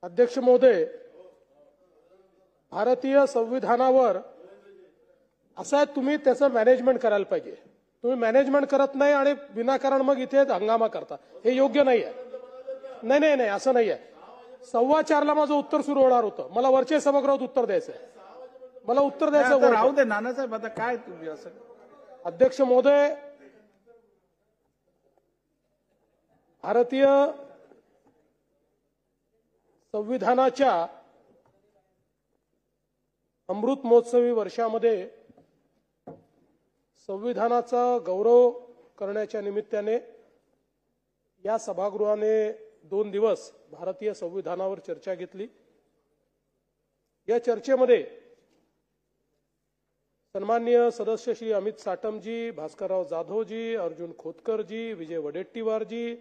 अध्यक्ष महोदय, भारतीय संविधानावर असं आहे, तुम्ही त्याचं मॅनेजमेंट करायला पाहिजे. तुम्ही मॅनेजमेंट करत नाही आणि विनाकारण मग इथे हंगामा करता. हे योग्य नाही आहे. नाही नाही नाही असं नाही आहे. 4:15ला माझं उत्तर सुरू होणार होतं. मला वरचे सभागृहात उत्तर द्यायचं आहे. मला उत्तर द्यायचं. राहू दे नानासाहेब, आता काय तुम्ही असं. अध्यक्ष महोदय, भारतीय संविधानाच्या अमृत महोत्सवी वर्षामध्ये संविधानाचा गौरव करण्याच्या निमित्ताने या सभागृहाने 2 दिवस भारतीय संविधानावर चर्चा घेतली. या चर्चेमध्ये सन्माननीय सदस्य श्री अमित साटमजी, भास्करराव जाधवजी, अर्जुन खोतकरजी, विजय वडेट्टीवारजी,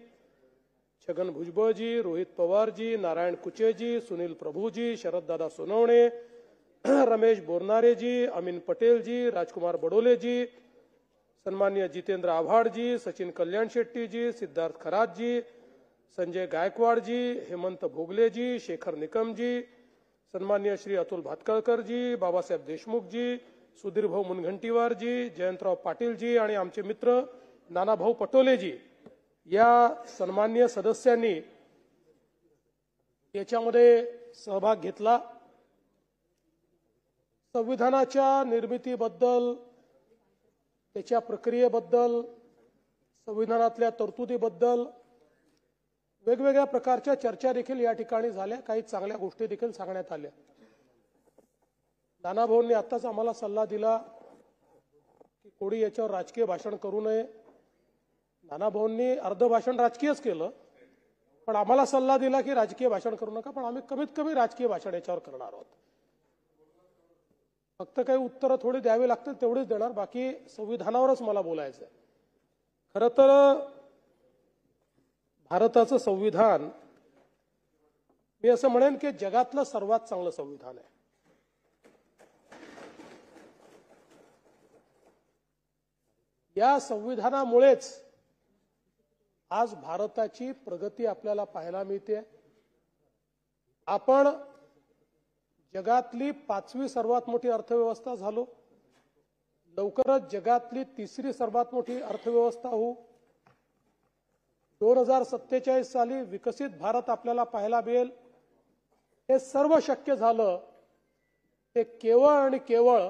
छगन भुजबळजी, रोहित पवारजी, नारायण कुचेजी, सुनील प्रभूजी, शरददादा सोनवणे, रमेश बोरनारेजी, अमीन पटेलजी, राजकुमार बडोलेजी, सन्माननीय जितेंद्र आव्हाडजी, सचिन कल्याण शेट्टीजी, सिद्धार्थ खरातजी, संजय गायकवाडजी, हेमंत भोगलेजी, शेखर निकमजी, सन्माननीय श्री अतुल भातखळकरजी, बाबासाहेब देशमुखजी, सुधीरभाऊ मुनघंटीवारजी, जयंतराव पाटीलजी आणि आमचे मित्र नानाभाऊ पटोलेजी या सन्माननीय सदस्यांनी याच्यामध्ये सहभाग घेतला. संविधानाच्या निर्मितीबद्दल, त्याच्या प्रक्रियेबद्दल, संविधानातल्या तरतुदीबद्दल वेगवेगळ्या प्रकारच्या चर्चा देखील या ठिकाणी झाल्या. काही चांगल्या गोष्टी देखील सांगण्यात आल्या. नानाभाऊंनी आत्ताच आम्हाला सल्ला दिला की कोणी याच्यावर राजकीय भाषण करू नये. नानाभाऊंनी अर्ध भाषण राजकीयच केलं, पण आम्हाला सल्ला दिला की राजकीय भाषण करू नका. पण आम्ही कमीत कमी राजकीय भाषण याच्यावर करणार आहोत. फक्त काही उत्तरं थोडी द्यावी लागतील तेवढीच देणार, बाकी संविधानावरच मला बोलायचं आहे. खरं तर भारताचं संविधान मी असं म्हणेन की जगातलं सर्वात चांगलं संविधान आहे. या संविधानामुळेच आज भारताची प्रगती आपल्याला पाहायला मिळते. आपण जगातली 5वी सर्वात मोठी अर्थव्यवस्था झालो. लवकरच जगातली 3री सर्वात मोठी अर्थव्यवस्था होऊ. 2047 साली विकसित भारत आपल्याला पाहायला मिळेल. हे सर्व शक्य झालं ते केवळ आणि केवळ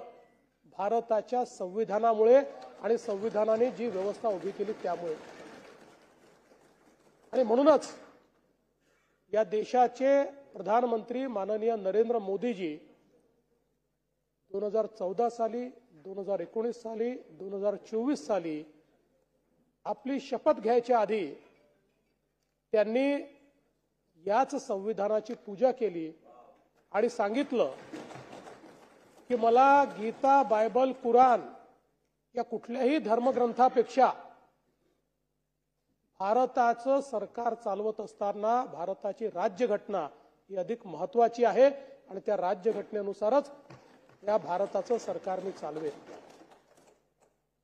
भारताच्या संविधानामुळे आणि संविधानाने जी व्यवस्था उभी केली त्यामुळे. आणि म्हणूनच या देशाचे प्रधानमंत्री माननीय नरेंद्र मोदीजी 2014 साली, 2019 साली, 2024 साली आपली शपथ घ्यायच्या आधी त्यांनी याच संविधानाची पूजा केली आणि सांगितलं की मला गीता, बायबल, कुराण या कुठल्याही धर्मग्रंथापेक्षा भारताचं सरकार चालवत असताना भारताची राज्यघटना ही अधिक महत्वाची आहे आणि त्या राज्यघटनेनुसारच या भारताचं सरकार मी चालवेल.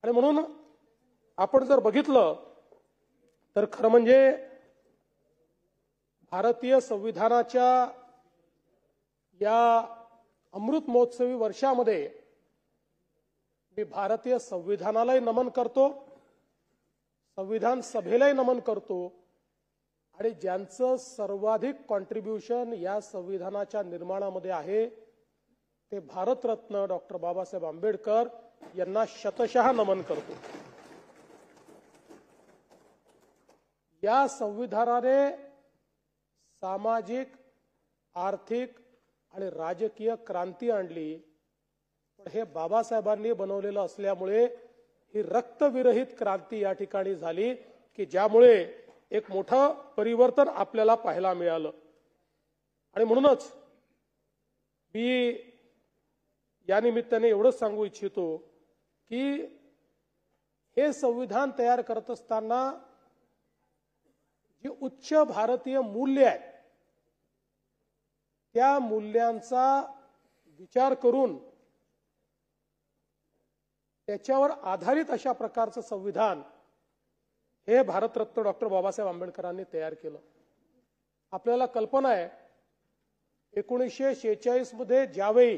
आणि म्हणून आपण जर बघितलं तर खरं म्हणजे भारतीय संविधानाच्या या अमृत महोत्सवी वर्षामध्ये मी भारतीय संविधानालाही नमन करतो, संविधान सभेलाही नमन करतो आणि ज्यांचं सर्वाधिक कॉन्ट्रीब्युशन या संविधानाच्या निर्माणामध्ये आहे ते भारतरत्न डॉक्टर बाबासाहेब आंबेडकर यांना शतशः नमन करतो. या संविधानाने सामाजिक, आर्थिक आणि राजकीय क्रांती आणली. पण हे बाबासाहेबांनी बनवलेलं असल्यामुळे ही रक्तविरहित क्रांती या ठिकाणी झाली की ज्यामुळे एक मोठं परिवर्तन आपल्याला पाहायला मिळालं. आणि म्हणूनच मी या निमित्ताने एवढंच सांगू इच्छितो की हे संविधान तयार करत असताना जी उच्च भारतीय मूल्य आहेत त्या मूल्यांचा विचार करून त्याच्यावर आधारित अशा प्रकारचं संविधान हे भारतरत्न डॉक्टर बाबासाहेब आंबेडकरांनी तयार केलं. आपल्याला कल्पना आहे 1946 मध्ये ज्यावेळी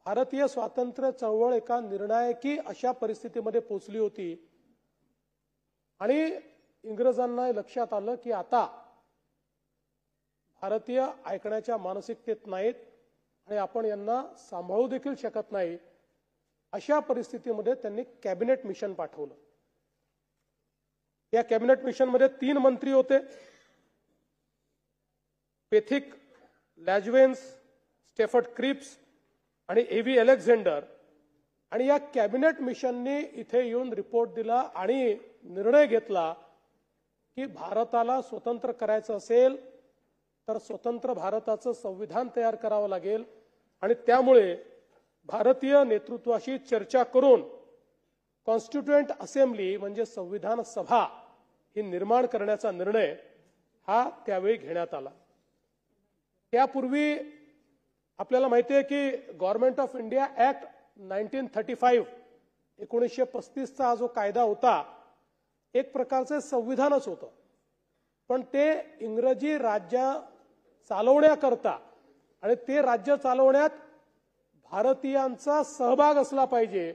भारतीय स्वातंत्र्य चळवळ एका निर्णायकी अशा परिस्थितीमध्ये पोहोचली होती आणि इंग्रजांना लक्षात आलं की आता भारतीय ऐकण्याच्या मानसिकतेत नाहीत आणि आपण यांना सांभाळू देखील शकत नाही, अशा परिस्थितीमध्ये त्यांनी कॅबिनेट मिशन पाठवलं. या कॅबिनेट मिशनमध्ये 3 मंत्री होते, पेथिक लॅजवेन्स, स्टेफर्ड क्रिप्स आणि एव्ही अलेक्झांडर. आणि या कॅबिनेट मिशनने इथे येऊन रिपोर्ट दिला आणि निर्णय घेतला की भारताला स्वतंत्र करायचं असेल तर स्वतंत्र भारताचं संविधान तयार करावं लागेल आणि त्यामुळे भारतीय नेतृत्वाशी चर्चा करून कॉन्स्टिट्युएंट असेंब्ली म्हणजे संविधान सभा ही निर्माण करण्याचा निर्णय हा त्यावेळी घेण्यात आला. त्यापूर्वी आपल्याला माहिती आहे की गव्हर्नमेंट ऑफ इंडिया ऍक्ट 1935 1935 चा जो कायदा होता एक प्रकारचे संविधानच होतं, पण ते इंग्रजी राज्य चालवण्याकरता आणि ते राज्य चालवण्यात भारतीयांचा सहभाग असला पाहिजे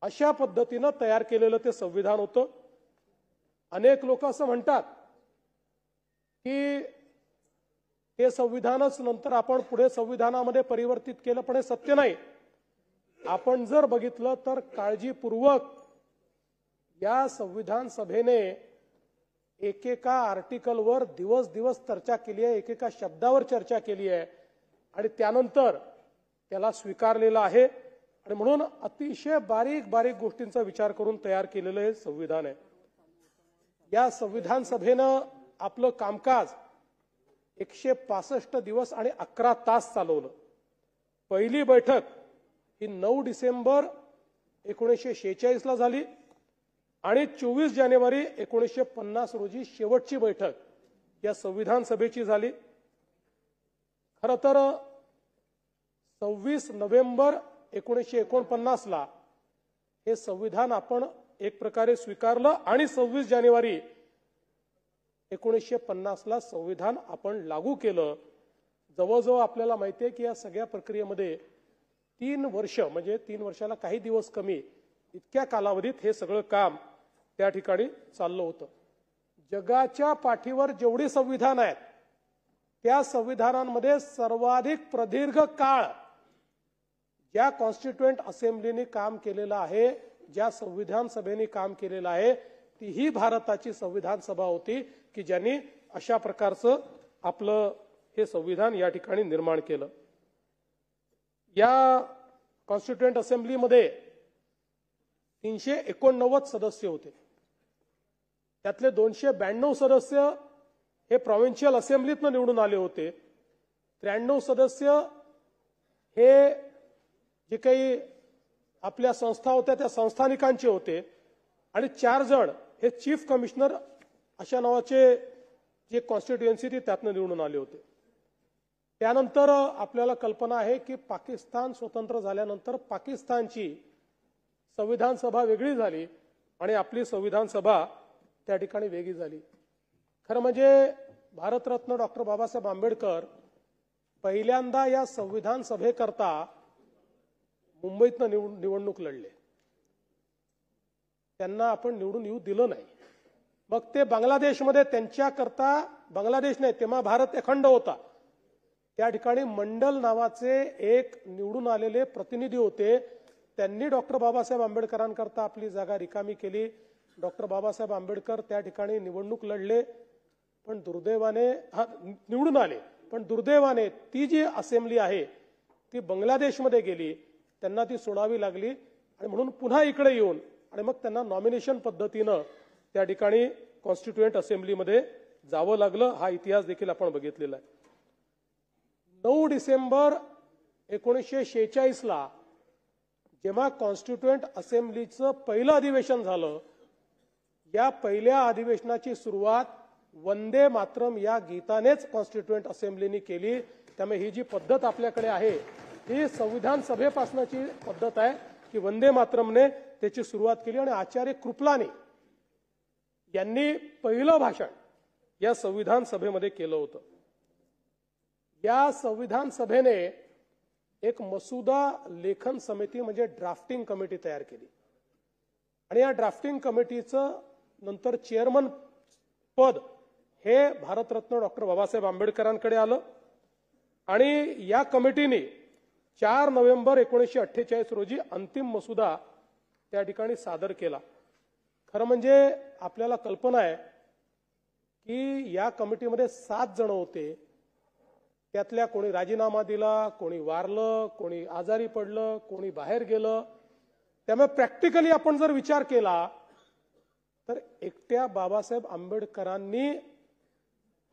अशा पद्धतीनं तयार केलेलं ते संविधान होतं. अनेक लोक असं म्हणतात की हे संविधानच नंतर आपण पुढे संविधानामध्ये परिवर्तित केलं, पण हे सत्य नाही. आपण जर बघितलं तर काळजीपूर्वक या संविधान सभेने एकेका आर्टिकलवर दिवस दिवस चर्चा केली आहे, एकेका शब्दावर चर्चा केली आहे आणि त्यानंतर त्याला स्वीकारलेलं आहे. आणि म्हणून अतिशय बारीक बारीक गोष्टींचा विचार करून तयार केलेलं हे संविधान आहे. या संविधान सभेनं आपलं कामकाज 165 दिवस आणि 11 तास चालवलं. पहिली बैठक ही 9 डिसेंबर 1946 ला झाली आणि 24 जानेवारी 1950 रोजी शेवटची बैठक या संविधान सभेची झाली. खरं तर 26 नोव्हेंबर 1949 ला हे संविधान आपण एक प्रकारे स्वीकारलं आणि 26 जानेवारी 1950 ला संविधान आपण लागू केलं. जवळजवळ आपल्याला माहिती आहे की या सगळ्या प्रक्रियेमध्ये 3 वर्ष म्हणजे 3 वर्षाला काही दिवस कमी इतक्या कालावधीत हे सगळं काम त्या ठिकाणी चाललं होतं. जगाच्या पाठीवर जेवढी संविधान आहेत त्या संविधानांमध्ये सर्वाधिक प्रदीर्घ काळ ज्या कॉन्स्टिट्युएंट असेंब्लीने काम केलेलं आहे, ज्या संविधान सभेने काम केलेलं आहे, ती ही भारताची संविधान सभा होती की ज्यांनी अशा प्रकारचं आपलं हे संविधान या ठिकाणी निर्माण केलं. या कॉन्स्टिट्युएंट असेंब्लीमध्ये 389 सदस्य होते. त्यातले 292 सदस्य हे प्रॉव्हिन्शियल असेंब्लीतनं निवडून आले होते. 93 सदस्य हे जे काही आपल्या संस्था होत्या त्या संस्थानिकांचे होते आणि 4 जण हे चीफ कमिशनर अशा नावाचे जे कॉन्स्टिट्युएन्सी ती त्यातनं निवडून आले होते. त्यानंतर आपल्याला कल्पना आहे की पाकिस्तान स्वतंत्र झाल्यानंतर पाकिस्तानची संविधान सभा वेगळी झाली आणि आपली संविधान सभा त्या ठिकाणी वेगळी झाली. खरं म्हणजे भारतरत्न डॉक्टर बाबासाहेब आंबेडकर पहिल्यांदा या संविधान सभेकरता मुंबईतनं निवडणूक लढले. त्यांना आपण निवडून येऊ दिलं नाही. मग ते बांगलादेशमध्ये त्यांच्याकरता, बांगलादेश नाही तेव्हा भारत अखंड होता, त्या ठिकाणी मंडल नावाचे एक निवडून आलेले प्रतिनिधी होते. त्यांनी डॉक्टर बाबासाहेब आंबेडकरांकरता आपली जागा रिकामी केली. डॉक्टर बाबासाहेब आंबेडकर त्या ठिकाणी निवडणूक लढले, पण दुर्दैवाने निवडून आले, पण दुर्दैवाने ती जी असेंब्ली आहे ती बांगलादेशमध्ये गेली, त्यांना ती सोडावी लागली आणि म्हणून पुन्हा इकडे येऊन आणि मग त्यांना नॉमिनेशन पद्धतीनं त्या ठिकाणी कॉन्स्टिट्युएंट असेंब्लीमध्ये जावं लागलं. हा इतिहास देखील आपण बघितलेला आहे. 9 डिसेंबर 1946 ला जेव्हा कॉन्स्टिट्युएंट असेंब्लीचं पहिलं अधिवेशन झालं, या पहिल्या अधिवेशनाची सुरुवात वंदे मातरम या गीतानेच कॉन्स्टिट्युएंट असेंब्लीने केली. त्यामुळे ही जी पद्धत आपल्याकडे आहे ही संविधान सभेपासूनची पद्धत आहे की वंदे मातरमने त्याची सुरुवात केली आणि आचार्य कृपलानी यांनी पहिलं भाषण या संविधान सभेमध्ये केलं होतं. या संविधान सभेने एक मसुदा लेखन समिती म्हणजे ड्राफ्टिंग कमिटी तयार केली आणि या ड्राफ्टिंग कमिटीचं नंतर चेअरमन पद हे भारतरत्न डॉक्टर बाबासाहेब आंबेडकरांकडे आलं आणि या कमिटीने 4 नोव्हेंबर 1948 रोजी अंतिम मसुदा त्या ठिकाणी सादर केला. खरं म्हणजे आपल्याला कल्पना आहे की या कमिटीमध्ये 7 जण होते. त्यातल्या कोणी राजीनामा दिला, कोणी वारलं, कोणी आजारी पडलं, कोणी बाहेर गेलं. त्यामुळे प्रॅक्टिकली आपण जर विचार केला तर एकट्या बाबासाहेब आंबेडकरांनी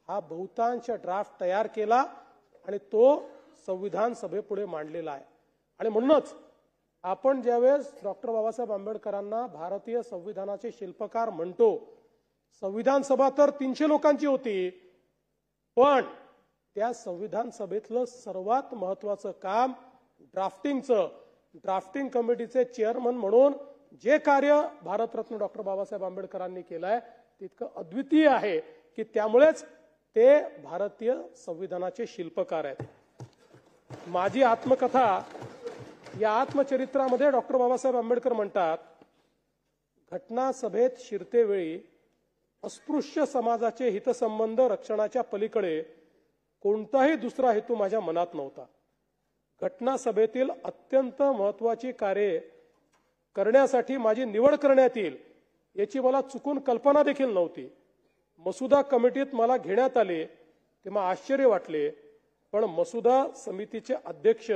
हा बहुतांश ड्राफ्ट तयार केला आणि तो संविधान सभेपुढे मांडलेला आहे. आणि म्हणूनच आपण ज्यावेळेस डॉक्टर बाबासाहेब आंबेडकरांना भारतीय संविधानाचे शिल्पकार म्हणतो, संविधान सभा तर 300 लोकांची होती, पण त्या संविधान सभेतलं सर्वात महत्वाचं काम ड्राफ्टिंगचं, ड्राफ्टिंग कमिटीचे चेअरमन म्हणून जे कार्य भारतरत्न डॉक्टर बाबासाहेब आंबेडकरांनी केलं आहे तितकं अद्वितीय आहे की त्यामुळेच ते भारतीय संविधानाचे शिल्पकार आहेत. माझी आत्मकथा या आत्मचरित्रामध्ये डॉक्टर बाबासाहेब आंबेडकर म्हणतात, घटना सभेत शिरतेवेळी अस्पृश्य समाजाचे हितसंबंध रक्षणाच्या पलीकडे कोणताही दुसरा हेतू माझ्या मनात नव्हता. घटना सभेतील अत्यंत महत्वाची कार्ये करण्यासाठी माझी निवड करण्यात येईल याची मला चुकून कल्पना देखील नव्हती. मसुदा कमिटीत मला घेण्यात आले तेव्हा आश्चर्य वाटले, पण मसुदा समितीचे अध्यक्ष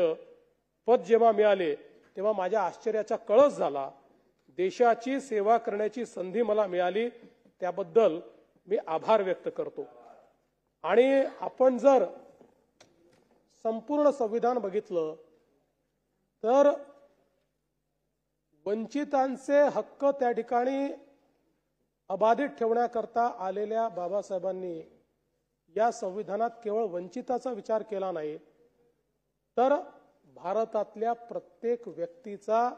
पद जेव्हा मिळाले तेव्हा माझ्या आश्चर्याचा कळस झाला. देशाची सेवा करण्याची संधी मला मिळाली त्याबद्दल मी आभार व्यक्त करतो. आणि आपण जर संपूर्ण संविधान बघितलं तर वंचितांचे हक्क त्या ठिकाणी अबाधित ठेवण्याकरता आलेल्या बाबासाहेबांनी या संविधानात केवळ वंचिताचा विचार केला नाही, तर भारतातल्या प्रत्येक व्यक्तीचा,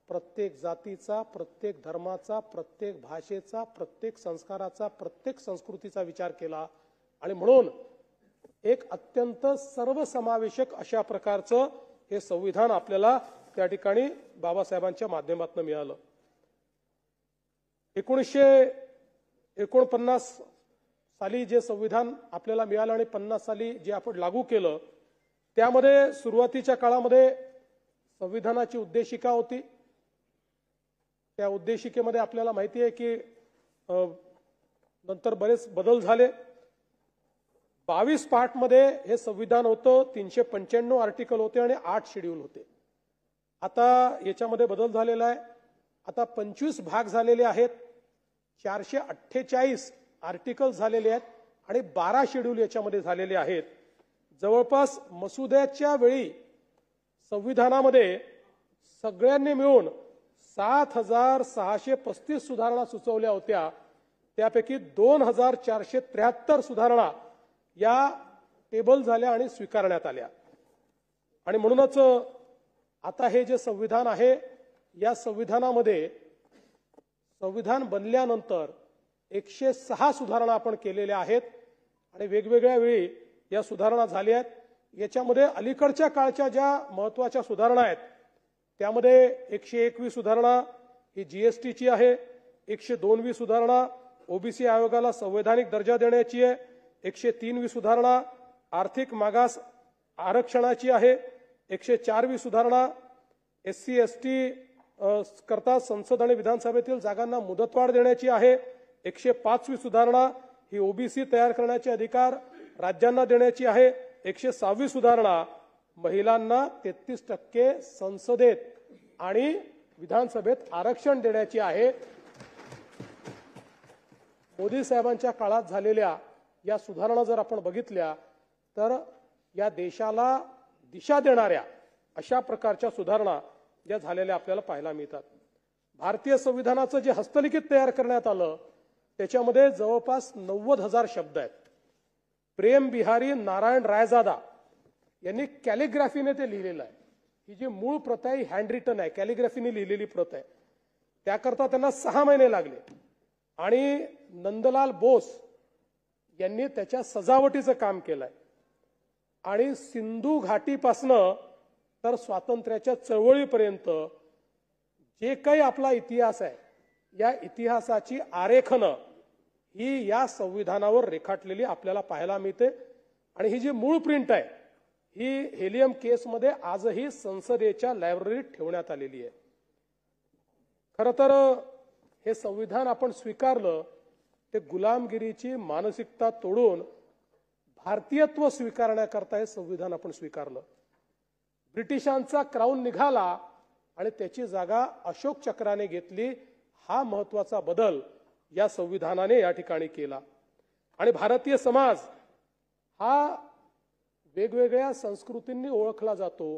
प्रत्येक जातीचा, प्रत्येक धर्माचा, प्रत्येक भाषेचा, प्रत्येक संस्काराचा, प्रत्येक संस्कृतीचा विचार केला. आणि म्हणून एक अत्यंत सर्वसमावेशक अशा प्रकारचं हे संविधान आपल्याला त्या ठिकाणी बाबासाहेबांच्या माध्यमातून मिळालं. 1949 साली जे संविधान आपल्याला मिळालं आणि 50 साली जे आपण लागू केलं त्यामध्ये सुरुवातीच्या काळामध्ये संविधानाची उद्देशिका होती. त्या उद्देशिकेमध्ये आपल्याला माहिती आहे की नंतर बरेच बदल झाले. 22 पार्टमध्ये हे संविधान होतं, 395 आर्टिकल होते आणि 8 शेड्यूल होते. आता याच्यामध्ये बदल झालेला आहे. आता 25 भाग झालेले आहेत, 448 आर्टिकल झालेले आहेत आणि 12 शेड्यूल याच्यामध्ये झालेले आहेत. जवळपास मसुद्याच्या वेळी संविधानामध्ये सगळ्यांनी मिळून 7635 सुधारणा सुचवल्या होत्या. त्यापैकी 2473 सुधारणा या टेबल झाल्या आणि स्वीकारण्यात आल्या. आणि म्हणूनच आता हे जे संविधान आहे या संविधानामध्ये संविधान बनल्यानंतर 106 सुधारणा आपण केलेल्या आहेत आणि वेगवेगळ्या वेळी या सुधारणा झाल्या आहेत. याच्यामध्ये अलीकडच्या काळच्या ज्या महत्वाच्या सुधारणा आहेत त्यामध्ये 101वी सुधारणा ही जीएसटीची आहे, 102वी सुधारणा ओबीसी आयोगाला संवैधानिक दर्जा देण्याची आहे, 103वी सुधारणा आर्थिक मागास आरक्षणाची आहे, 104वी सुधारणा SC ST करता संसद आणि विधानसभेतील जागांना मुदतवाढ देण्याची आहे, 105वी सुधारणा ही ओबीसी तयार करण्याचे अधिकार राज्यांना देण्याची आहे, 106वी सुधारणा महिलांना 33% संसदेत आणि विधानसभेत आरक्षण देण्याची आहे. मोदी साहेबांच्या काळात झालेल्या या सुधारणा जर आपण बघितल्या तर या देशाला दिशा देणाऱ्या अशा प्रकारच्या सुधारणा ज्या झालेल्या आपल्याला पाहायला मिळतात. भारतीय संविधानाचं जे हस्तलिखित तयार करण्यात आलं त्याच्यामध्ये जवळपास 90,000 शब्द आहेत. प्रेम बिहारी नारायण रायजादा यांनी कॅलिग्राफीने ते लिहिलेलं आहे. ही जी मूळ प्रत आहे हँड रिटन आहे, कॅलिग्राफीने लिहिलेली प्रत आहे. त्याकरता त्यांना 6 महिने लागले. आणि नंदलाल बोस यांनी त्याच्या सजावटीचं काम केलंय आणि सिंधू घाटीपासनं तर स्वातंत्र्याच्या चळवळीपर्यंत जे काही आपला इतिहास आहे या इतिहासाची आरेखनं ही या संविधानावर रेखाटलेली आपल्याला पाहायला मिळते आणि ही जी मूळ प्रिंट आहे ही हेलियम केसमध्ये आजही संसदेच्या लायब्ररीत ठेवण्यात आलेली आहे. खरं तर हे संविधान आपण स्वीकारलं ते गुलामगिरीची मानसिकता तोडून भारतीयत्व स्वीकारण्याकरता हे संविधान आपण स्वीकारलं. ब्रिटिशांचा क्राऊन निघाला आणि त्याची जागा अशोक चक्राने घेतली. हा महत्वाचा बदल या संविधानाने या ठिकाणी केला आणि भारतीय समाज हा वेगवेगळ्या संस्कृतींनी ओळखला जातो.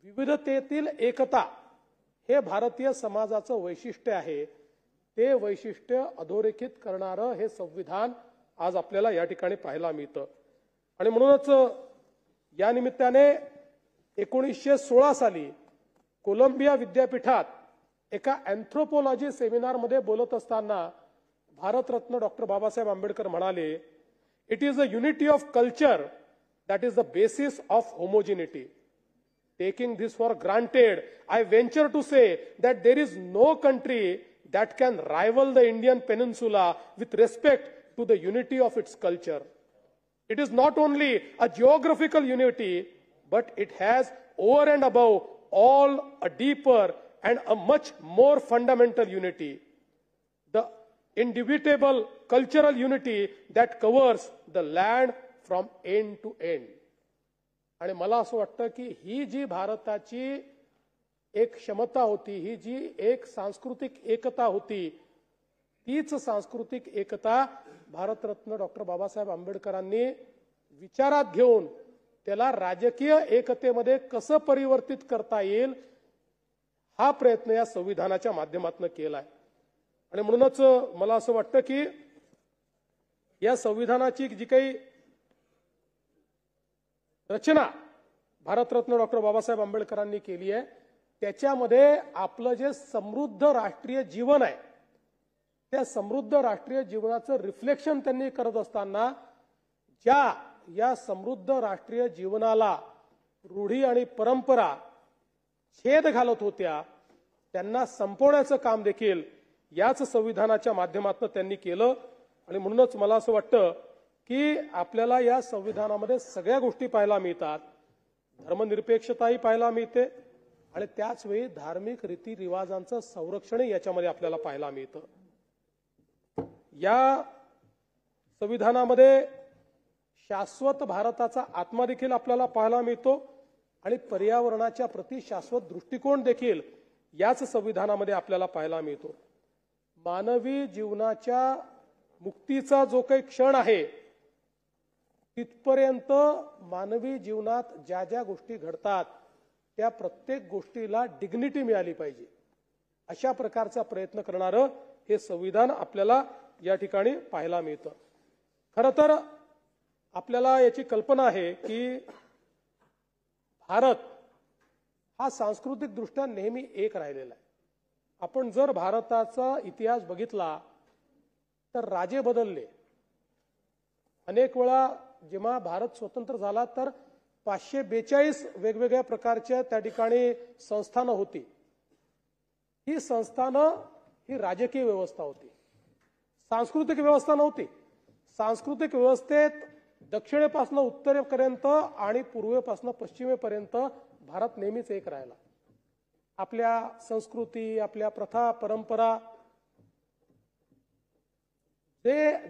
विविधतेतील एकता हे भारतीय समाजाचं वैशिष्ट्य आहे. ते वैशिष्ट्य अधोरेखित करणारं हे संविधान आज आपल्याला या ठिकाणी पाहायला मिळतं आणि म्हणूनच या निमित्ताने 1916 साली कोलंबिया विद्यापीठात एका अँथ्रोपोलॉजी सेमिनारमध्ये बोलत असताना भारतरत्न डॉक्टर बाबासाहेब आंबेडकर म्हणाले, it is a unity of culture that is the basis of homogeneity. Taking this for granted, I venture to say that there is no country that can rival the Indian peninsula with respect to the unity of its culture. It is not only a geographical unity, but it has over and above all a deeper and a much more fundamental unity. The indubitable cultural unity that covers the land from end to end. आणि मला असं वाटतं की ही जी भारताची एक क्षमता होती, ही जी एक सांस्कृतिक एकता होती, तीच सांस्कृतिक एकता भारतरत्न डॉक्टर बाबासाहेब आंबेडकरांनी विचारात घेऊन त्याला राजकीय एकतेमध्ये कसं परिवर्तित करता येईल हा प्रयत्न या संविधानाच्या माध्यमातून केलाय. आणि म्हणूनच मला असं वाटतं की या संविधानाची जी काही रचना भारतरत्न डॉक्टर बाबासाहेब आंबेडकरांनी केली आहे त्याच्यामध्ये आपलं जे समृद्ध राष्ट्रीय जीवन आहे त्या समृद्ध राष्ट्रीय जीवनाचं रिफ्लेक्शन त्यांनी करत असताना ज्या या समृद्ध राष्ट्रीय जीवनाला रूढी आणि परंपरा छेद घालत होत्या त्यांना संपवण्याचं काम देखील याच संविधानाच्या माध्यमातून त्यांनी केलं. आणि म्हणूनच मला असं वाटतं की आपल्याला या संविधानामध्ये सगळ्या गोष्टी पाहायला मिळतात. धर्मनिरपेक्षताही पाहायला मिळते आणि त्याच वेळी धार्मिक रीतिरिवाजांचं संरक्षणही याच्यामध्ये आपल्याला पाहायला मिळतं. या संविधानामध्ये शाश्वत भारताचा आत्मा देखील आपल्याला पाहायला मिळतो आणि पर्यावरणाच्या प्रति शाश्वत दृष्टिकोन देखील याच संविधानामध्ये आपल्याला पाहायला मिळतो. मानवी जीवनाच्या मुक्तीचा जो काही क्षण आहे तिथपर्यंत मानवी जीवनात ज्या ज्या गोष्टी घडतात त्या प्रत्येक गोष्टीला डिग्निटी मिळाली पाहिजे अशा प्रकारचा प्रयत्न करणारं हे संविधान आपल्याला या ठिकाणी पाहायला मिळतं. खरं तर आपल्याला याची कल्पना आहे की भारत हा सांस्कृतिक दृष्ट्या नेहमी एक राहिलेला आहे. आपण जर भारताचा इतिहास बघितला तर राजे बदलले. अनेक वेळा जेव्हा भारत स्वतंत्र झाला तर 542 वेगवेगळ्या प्रकारच्या त्या ठिकाणी संस्थानं होती. ही संस्थानं ही राजकीय व्यवस्था होती, सांस्कृतिक व्यवस्था नव्हती. सांस्कृतिक व्यवस्थेत दक्षिणेपासून उत्तरेपर्यंत आणि पूर्वेपासून पश्चिमेपर्यंत भारत नेहमीच एक राहिला. आपल्या संस्कृती, आपल्या प्रथा, परंपरा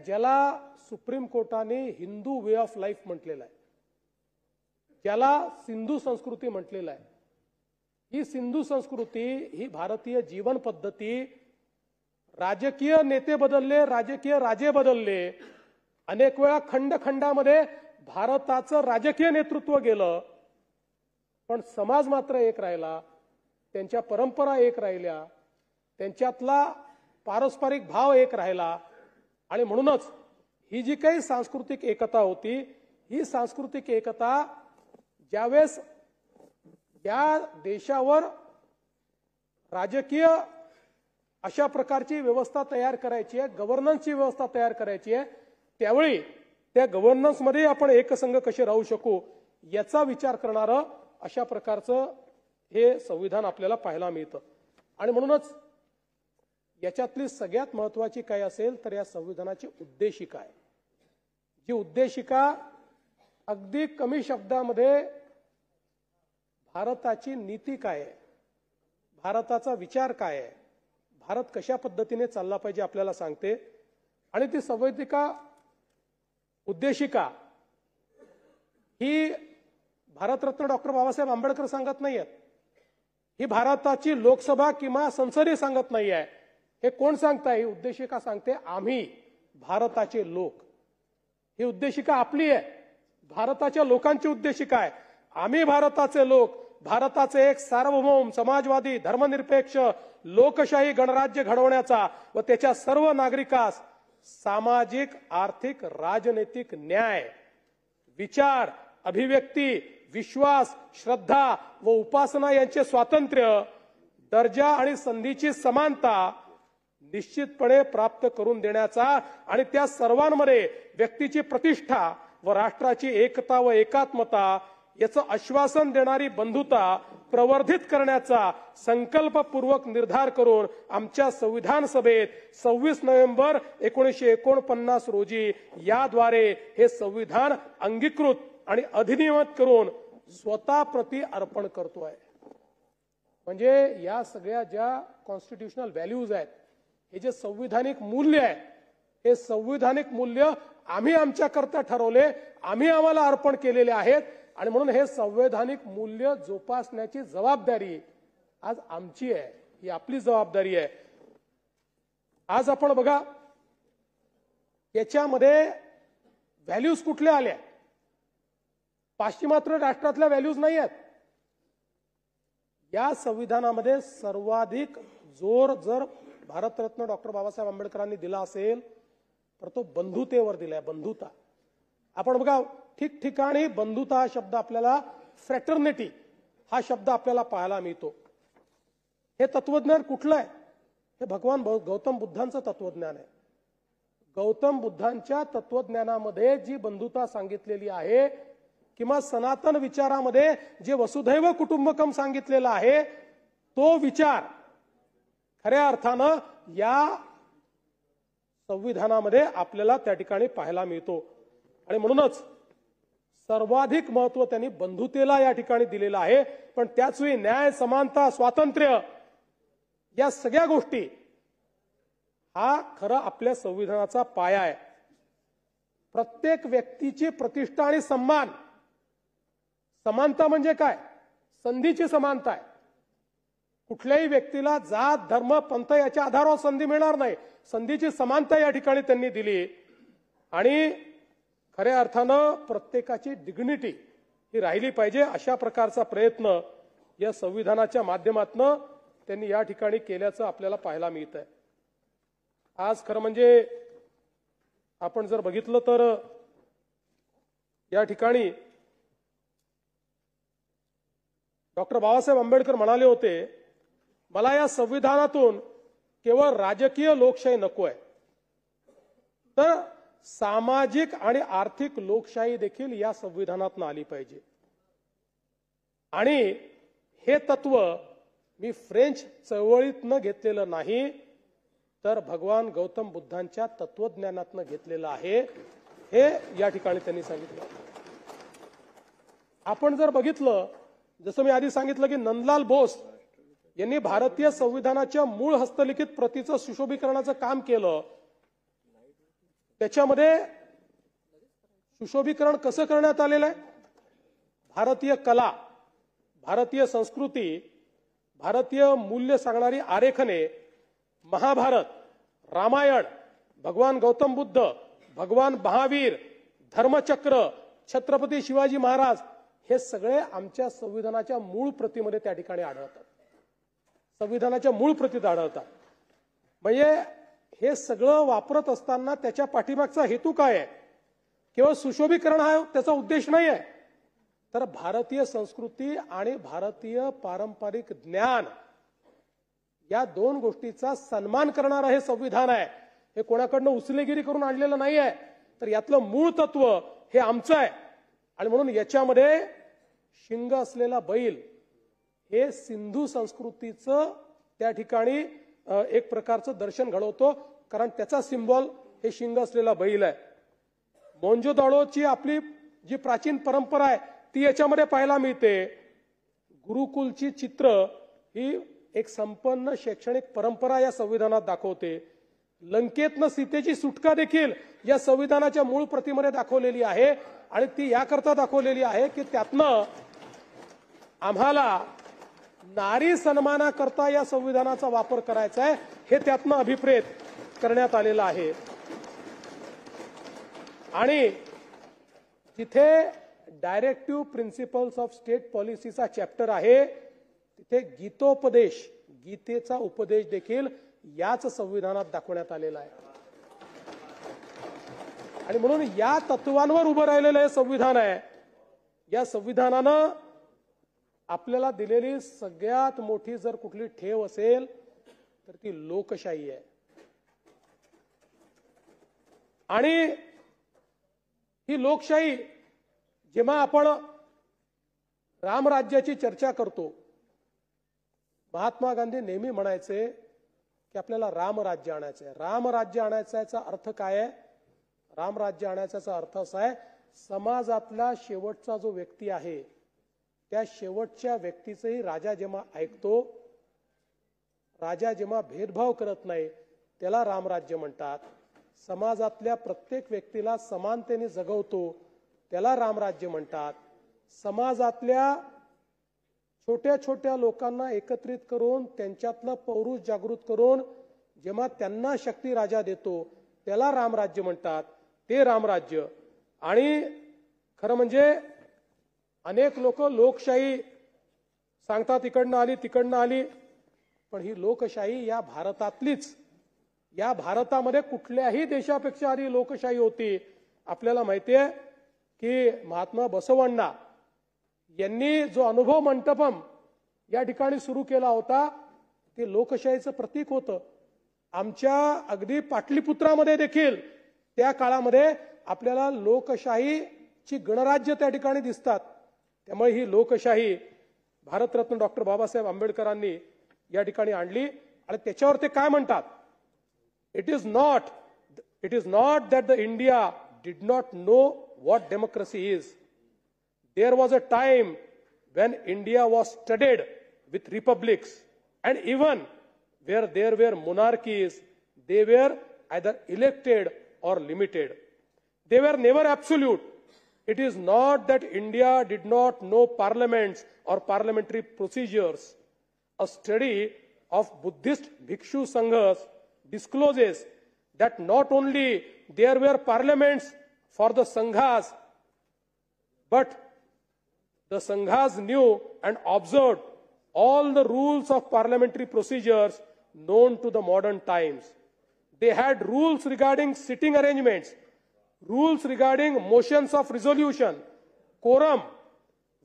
ज्याला सुप्रीम कोर्टाने हिंदू वे ऑफ लाईफ म्हटलेलं आहे, ज्याला सिंधू संस्कृती म्हटलेलं आहे, ही सिंधू संस्कृती, ही भारतीय जीवन पद्धती, राजकीय नेते बदलले, राजकीय राजे बदलले, अनेक वेळा खंडखंडामध्ये भारताचं राजकीय नेतृत्व गेलं, पण समाज मात्र एक राहिला, त्यांच्या परंपरा एक राहिल्या, त्यांच्यातला पारस्परिक भाव एक राहिला. आणि म्हणूनच ही जी काही सांस्कृतिक एकता होती, ही सांस्कृतिक एकता ज्यावेळेस या देशावर राजकीय अशा प्रकारची व्यवस्था तयार करायची आहे, गव्हर्नन्सची व्यवस्था तयार करायची आहे, त्यावेळी त्या गव्हर्नन्समध्ये आपण एकसंघ कसे राहू शकू याचा विचार करणारं अशा प्रकारचं हे संविधान आपल्याला पाहायला मिळतं. आणि म्हणूनच याच्यातली सगळ्यात महत्वाची काय असेल तर या संविधानाची उद्देशिका आहे. जी उद्देशिका अगदी कमी शब्दामध्ये भारताची नीती काय आहे, भारताचा विचार काय आहे, भारत कशा पद्धतीने चालला पाहिजे आपल्याला सांगते. आणि ती संवैधानिक उद्देशिका ही भारतरत्न डॉक्टर बाबासाहेब आंबेडकर सांगत नाहीयेत, ही भारताची लोकसभा किंवा संसदही सांगत नाही आहे. हे कोण सांगताय? ही उद्देशिका सांगते आम्ही भारताचे लोक. ही उद्देशिका आपली आहे, भारताच्या लोकांची उद्देशिका आहे. आम्ही भारताचे लोक, भारताचे एक सार्वभौम समाजवादी धर्मनिरपेक्ष लोकशाही गणराज्य घडवण्याचा व त्याच्या सर्व नागरिकास सामाजिक आर्थिक राजनैतिक न्याय, विचार, अभिव्यक्ती, विश्वास, श्रद्धा व उपासना यांचे स्वातंत्र्य, दर्जा आणि संधीची समानता निश्चितपणे प्राप्त करून देण्याचा आणि त्या सर्वांमध्ये व्यक्तीची प्रतिष्ठा व राष्ट्राची एकता व एकात्मता याचं आश्वासन देणारी बंधुता प्रवर्धित करण्याचा संकल्पपूर्वक निर्धार करून आमच्या संविधान सभेत 26 नोव्हेंबर 1949 रोजी याद्वारे हे संविधान अंगीकृत आणि अधिनियमित करून स्वतः प्रती अर्पण करतोय. म्हणजे या सगळ्या ज्या कॉन्स्टिट्यूशनल व्हॅल्यूज आहेत, हे जे संविधानिक मूल्य आहे, हे संविधानिक मूल्य आम्ही आमच्याकरता ठरवले, आम्ही आम्हाला अर्पण केलेले आहेत. आणि म्हणून हे संवैधानिक मूल्य जोपासण्याची जबाबदारी आज आमची आहे, ही आपली जबाबदारी आहे. आज आपण बघा याच्यामध्ये व्हॅल्यूज कुठल्या आल्या? पाश्चिमात्य राष्ट्रातल्या व्हॅल्यूज नाही आहेत. या संविधानामध्ये सर्वाधिक जोर जर भारतरत्न डॉक्टर बाबासाहेब आंबेडकरांनी दिला असेल तर तो बंधुतेवर दिलाय. बंधुता आपण बघा ठिकठिकाणी बंधुता हा शब्द आपल्याला, फ्रॅटर्निटी हा शब्द आपल्याला पाहायला मिळतो. हे तत्वज्ञान कुठलं आहे? हे भगवान गौतम बुद्धांचं तत्वज्ञान आहे. गौतम बुद्धांच्या तत्वज्ञानामध्ये जी बंधुता सांगितलेली आहे किंवा सनातन विचारामध्ये जे वसुधैव कुटुंबकम सांगितलेला आहे, तो विचार खऱ्या अर्थानं या संविधानामध्ये आपल्याला त्या ठिकाणी पाहायला मिळतो. आणि म्हणूनच सर्वाधिक महत्व त्यांनी बंधुतेला या ठिकाणी दिलेलं आहे. पण त्याच वेळी न्याय, समानता, स्वातंत्र्य या सगळ्या गोष्टी हा खरं आपल्या संविधानाचा पाया आहे. प्रत्येक व्यक्तीची प्रतिष्ठा आणि सन्मान. समानता म्हणजे काय? संधीची समानता आहे. कुठल्याही व्यक्तीला जात, धर्म, पंथ याच्या आधारावर संधी मिळणार नाही. संधीची समानता या ठिकाणी त्यांनी दिली. आणि खऱ्या अर्थानं प्रत्येकाची डिग्निटी ही राहिली पाहिजे, अशा प्रकारचा प्रयत्न या संविधानाच्या माध्यमातून त्यांनी या ठिकाणी केल्याचं आपल्याला पाहायला मिळत आहे. आज खरं म्हणजे आपण जर बघितलं तर या ठिकाणी डॉक्टर बाबासाहेब आंबेडकर म्हणाले होते, मला या संविधानातून केवळ राजकीय लोकशाही नको आहे, तर सामाजिक आणि आर्थिक लोकशाही देखील या संविधानातून आली पाहिजे. आणि हे तत्व मी फ्रेंच चळवळीतनं घेतलेलं नाही, तर भगवान गौतम बुद्धांच्या तत्वज्ञानातनं घेतलेलं आहे, हे या ठिकाणी त्यांनी सांगितलं. आपण जर बघितलं, जसं मी आधी सांगितलं की नंदलाल बोस यांनी भारतीय संविधानाच्या मूळ हस्तलिखित प्रतीचं सुशोभीकरणाचं काम केलं. त्याच्यामध्ये सुशोभीकरण कसं करण्यात आलेलं आहे? भारतीय कला, भारतीय संस्कृती, भारतीय मूल्य सांगणारी आरेखने, महाभारत, रामायण, भगवान गौतम बुद्ध, भगवान महावीर, धर्मचक्र, छत्रपती शिवाजी महाराज, हे सगळे आमच्या संविधानाच्या मूळ प्रतीमध्ये त्या ठिकाणी आढळतात. संविधानाच्या मूळ प्रतीत आढळतात. म्हणजे हे सगळं वापरत असताना त्याच्या पाठीमागचा हेतू काय आहे? केवळ सुशोभीकरण हा त्याचा उद्देश नाही आहे, तर भारतीय संस्कृती आणि भारतीय पारंपरिक ज्ञान या दोन गोष्टीचा सन्मान करणारं हे संविधान आहे. हे कोणाकडनं उचलेगिरी करून आणलेलं नाही आहे, तर यातलं मूळ तत्व हे आमचं आहे. आणि म्हणून याच्यामध्ये शिंग असलेला बैल हे सिंधू संस्कृतीचं त्या ठिकाणी एक प्रकारचं दर्शन घडवतो, कारण त्याचा सिंबॉल हे शिंग असलेला बैल आहे. मोंजोदाडोची आपली जी प्राचीन परंपरा आहे ती याच्यामध्ये पाहायला मिळते. गुरुकुलची चित्र ही एक संपन्न शैक्षणिक परंपरा या संविधानात दाखवते. लंकेतनं सीतेची सुटका देखील या संविधानाच्या मूळ प्रतीमध्ये दाखवलेली आहे. आणि ती याकरता दाखवलेली आहे की त्यातनं आम्हाला नारी सन्मानाकरता या संविधानाचा वापर करायचा आहे, हे त्यातनं अभिप्रेत करण्यात आलेलं आहे. आणि जिथे डायरेक्टिव्ह प्रिन्सिपल्स ऑफ स्टेट पॉलिसीचा चॅप्टर आहे तिथे गीतोपदेश, गीतेचा उपदेश देखील याच संविधानात दाखवण्यात आलेला आहे. आणि म्हणून या तत्वांवर उभं राहिलेलं हे संविधान आहे. या संविधानानं आपल्याला दिलेली सगळ्यात मोठी जर कुठली ठेव असेल तर ती लोकशाही आहे. आणि ही लोकशाही जेव्हा आपण रामराज्याची चर्चा करतो, महात्मा गांधी नेहमी म्हणायचे की आपल्याला रामराज्य आणायचं आहे. रामराज्य आणायचा अर्थ काय आहे? रामराज्य आणायचा अर्थ असा आहे, समाजातला शेवटचा जो व्यक्ती आहे त्या शेवटच्या व्यक्तीचंही राजा जेव्हा ऐकतो, राजा जेव्हा भेदभाव करत नाही, त्याला रामराज्य म्हणतात. समाजातल्या प्रत्येक व्यक्तीला समानतेने जगवतो, त्याला रामराज्य म्हणतात. समाजातल्या छोट्या छोट्या लोकांना एकत्रित करून त्यांच्यातलं पौरुष जागृत करून जेव्हा त्यांना शक्ती राजा देतो, त्याला रामराज्य म्हणतात. ते रामराज्य. आणि खरं म्हणजे अनेक लोक लोकशाही सांगतात, इकडनं आली तिकडनं आली, पण ही लोकशाही या भारतातलीच, या भारतामध्ये कुठल्याही देशापेक्षा आधी लोकशाही होती. आपल्याला माहितीये की महात्मा बसवण्णा यांनी जो अनुभव मंटपम या ठिकाणी सुरू केला होता ते लोकशाहीचं प्रतीक होतं. आमच्या अगदी पाटलीपुत्रामध्ये देखील त्या काळामध्ये आपल्याला लोकशाहीची गणराज्य त्या ठिकाणी दिसतात. त्यामुळे ही लोकशाही भारतरत्न डॉक्टर बाबासाहेब आंबेडकरांनी या ठिकाणी आणली. आणि त्याच्यावर ते काय म्हणतात, it is not that the India did not know what democracy is. There was a time when India was studded with republics, and even where there were monarchies, they were either elected or limited. They were never absolute. It is not that India did not know parliaments or parliamentary procedures. A study of Buddhist Bhikshu Sanghas discloses that not only there were parliaments for the Sanghas, but the Sanghas knew and observed all the rules of parliamentary procedures known to the modern times. They had rules regarding sitting arrangements, rules regarding motions of resolution, quorum,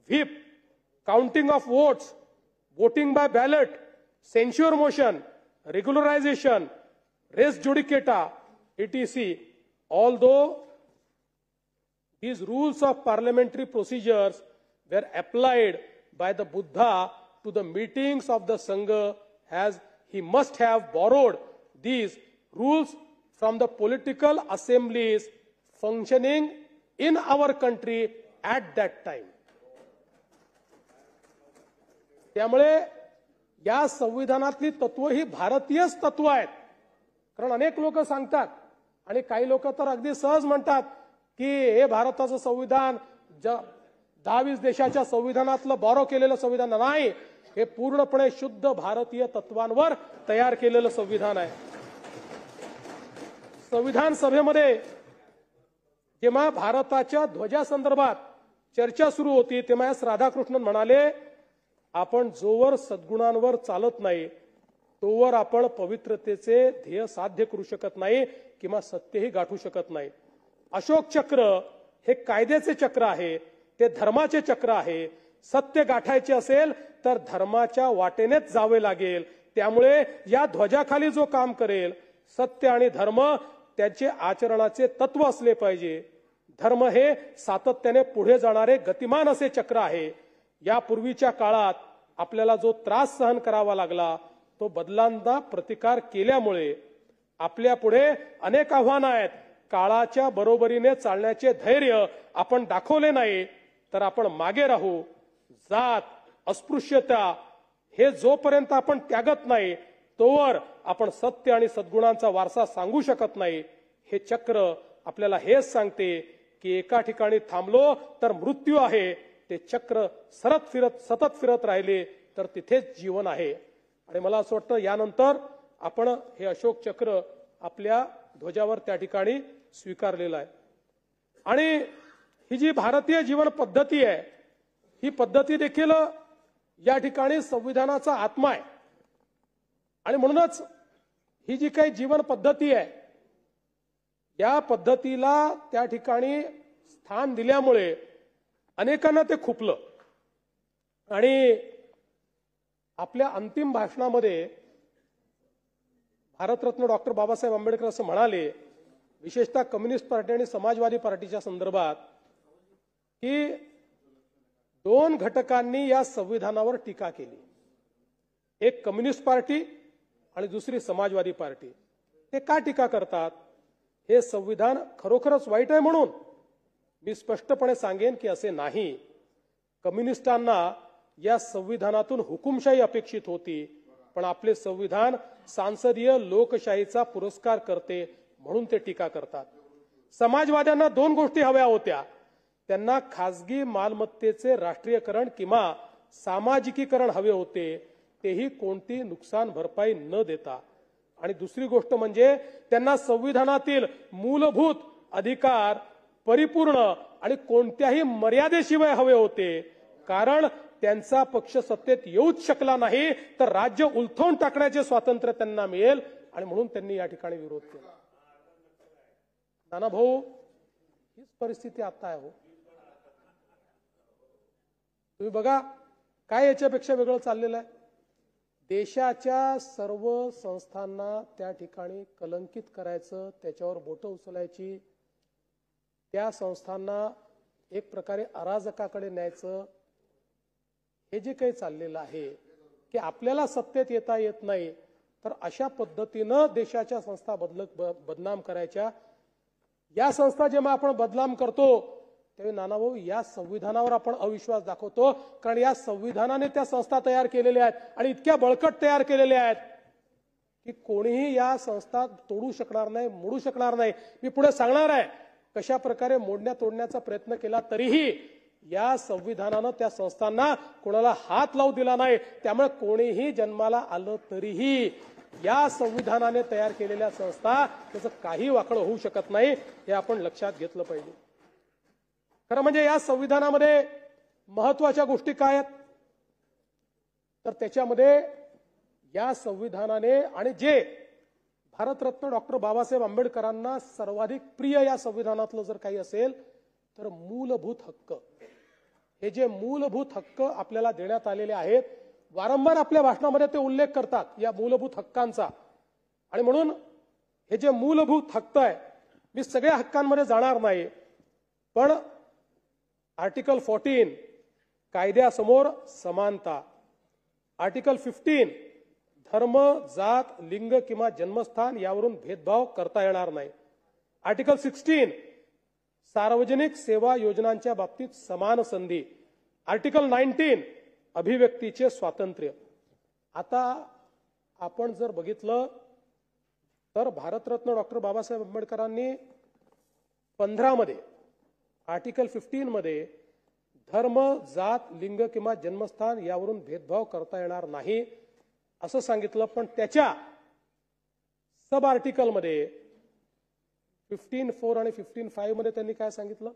whip, counting of votes, voting by ballot, censure motion, regularization, res judicata, etc. Although these rules of parliamentary procedures were applied by the Buddha to the meetings of the Sangha, as he must have borrowed these rules from the political assemblies functioning in our country at that time. त्यामुळे या संविधानातली तत्व ही भारतीयच तत्व आहेत. कारण अनेक लोक सांगतात आणि काही लोक तर अगदी सहज म्हणतात की हे भारताचं संविधान 10-20 देशाच्या संविधानातलं बॉरो केलेलं संविधान नाही, हे पूर्णपणे शुद्ध भारतीय तत्वांवर तयार केलेलं संविधान आहे. संविधान सभेमध्ये जेव्हा भारताच्या ध्वजासंदर्भात चर्चा सुरू होती तेव्हा एस राधाकृष्णन म्हणाले, आपण जोवर सद्गुणांवर चालत नाही तोवर आपण पवित्रतेचे ध्येय साध्य करू शकत नाही किंवा सत्यही गाठू शकत नाही. अशोक चक्र हे कायद्याचे चक्र आहे, ते धर्माचे चक्र आहे. सत्य गाठायचे असेल तर धर्माच्या वाटेनेच जावे लागेल. त्यामुळे या ध्वजाखाली जो काम करेल, सत्य आणि धर्म त्याचे आचरणाचे तत्व असले पाहिजे. धर्म हे सातत्याने पुढे जाणारे गतिमान असे चक्र आहे. यापूर्वीच्या काळात आपल्याला जो त्रास सहन करावा लागला तो बदलांचा प्रतिकार केल्यामुळे आपल्या पुढे अनेक आव्हानं आहेत. काळाच्या बरोबरीने चालण्याचे धैर्य आपण दाखवले नाही तर आपण मागे राहू. जात, अस्पृश्यता हे जोपर्यंत आपण त्यागत नाही तोवर आपण सत्य आणि सद्गुणांचा वारसा सांगू शकत नाही. हे चक्र आपल्याला हेच सांगते की एका ठिकाणी थांबलो तर मृत्यू आहे. ते चक्र सतत फिरत राहिले तर तिथेच जीवन आहे. आणि मला असं वाटतं यानंतर आपण हे अशोक चक्र आपल्या ध्वजावर त्या ठिकाणी स्वीकारलेलं आहे. आणि ही जी भारतीय जीवन पद्धती आहे ही पद्धती देखील या ठिकाणी संविधानाचा आत्मा आहे. आणि म्हणूनच ही जी काही जीवन पद्धती आहे या पद्धतीला त्या ठिकाणी स्थान दिल्यामुळे अनेकांना ते खुपलं. आणि आपल्या अंतिम भाषणामध्ये भारतरत्न डॉक्टर बाबासाहेब आंबेडकर असं म्हणाले, विशेषतः कम्युनिस्ट पार्टी आणि समाजवादी पार्टीच्या संदर्भात, की दोन घटकांनी या संविधानावर टीका केली. एक कम्युनिस्ट पार्टी आणि दुसरी समाजवादी पार्टी. ते का टीका करतात? हे संविधान खरोखरच वाईट आहे म्हणून? मी स्पष्टपणे सांगेन की असे नाही. कम्युनिस्टांना या संविधानातून हुकुमशाही अपेक्षित होती, पण आपले संविधान सांसदीय लोकशाहीचा पुरस्कार करते म्हणून ते टीका करतात. समाजवाद्यांना दोन गोष्टी हव्या होत्या. त्यांना खासगी मालमत्तेचे राष्ट्रीयकरण किंवा सामाजिकीकरण हवे होते, तेही कोणती नुकसान भरपाई न देता. आणि दुसरी गोष्ट म्हणजे त्यांना संविधानातील मूलभूत अधिकार परिपूर्ण आणि कोणत्याही मर्यादेशिवाय हवे होते. कारण त्यांचा पक्ष सत्तेत येऊच शकला नाही तर राज्य उलथवून टाकण्याचे स्वातंत्र्य त्यांना मिळेल आणि म्हणून त्यांनी या ठिकाणी विरोध केला. नाना भाऊ, हीच परिस्थिती आता आहे. हो, तुम्ही बघा काय याच्यापेक्षा वेगळं चाललेलं आहे. देशाच्या सर्व संस्थांना त्या ठिकाणी कलंकित करायचं, त्याच्यावर बोटं उचलायची, त्या संस्थांना एक प्रकारे अराजकाकडे न्यायचं, हे जे काही चाललेलं आहे की आपल्याला सत्तेत येता येत नाही तर अशा पद्धतीनं देशाच्या संस्था बदनाम करायच्या. या संस्था जेव्हा आपण बदनाम करतो त्यावेळी नानाभाऊ या संविधानावर आपण अविश्वास दाखवतो. कारण या संविधानाने त्या संस्था तयार केलेल्या आहेत आणि इतक्या बळकट तयार केलेल्या आहेत की कोणीही या संस्था तोडू शकणार नाही, मोडू शकणार नाही. मी पुढे सांगणार आहे कशा प्रकारे मोडण्या तोडण्याचा प्रयत्न केला तरीही या संविधानानं त्या संस्थांना कोणाला हात लावू दिला नाही. त्यामुळे कोणीही जन्माला आलं तरीही या संविधानाने तयार केलेल्या संस्था त्याचं काही वाकडं होऊ शकत नाही, हे आपण लक्षात घेतलं पाहिजे. खरं म्हणजे या संविधानामध्ये महत्वाच्या गोष्टी काय आहेत तर त्याच्यामध्ये या संविधानाने आणि जे भारतरत्न डॉक्टर बाबासाहेब आंबेडकरांना सर्वाधिक प्रिय या संविधानातलं जर काही असेल तर मूलभूत हक्क. हे जे मूलभूत हक्क आपल्याला देण्यात आलेले आहेत, वारंवार आपल्या भाषणामध्ये ते उल्लेख करतात या मूलभूत हक्कांचा. आणि म्हणून हे जे मूलभूत हक्क आहे, मी सगळ्या हक्कांमध्ये जाणार नाही, पण आर्टिकल 14 कायद्यासमोर समानता, आर्टिकल 15 धर्म, जात, लिंग किंवा जन्मस्थान यावरून भेदभाव करता येणार नाही, आर्टिकल 16 सार्वजनिक सेवा योजनांच्या बाबतीत समान संधी, आर्टिकल 19 अभिव्यक्तीचे स्वातंत्र्य. आता आपण जर बघितलं तर भारतरत्न डॉक्टर बाबासाहेब आंबेडकरांनी 15 मध्ये आर्टिकल 15 मध्ये धर्म, जात, लिंग किंवा जन्मस्थान यावरून भेदभाव करता येणार नाही असं सांगितलं. पण त्याच्या सब आर्टिकल मध्ये 15.4 आणि 15.5 मध्ये त्यांनी काय सांगितलं?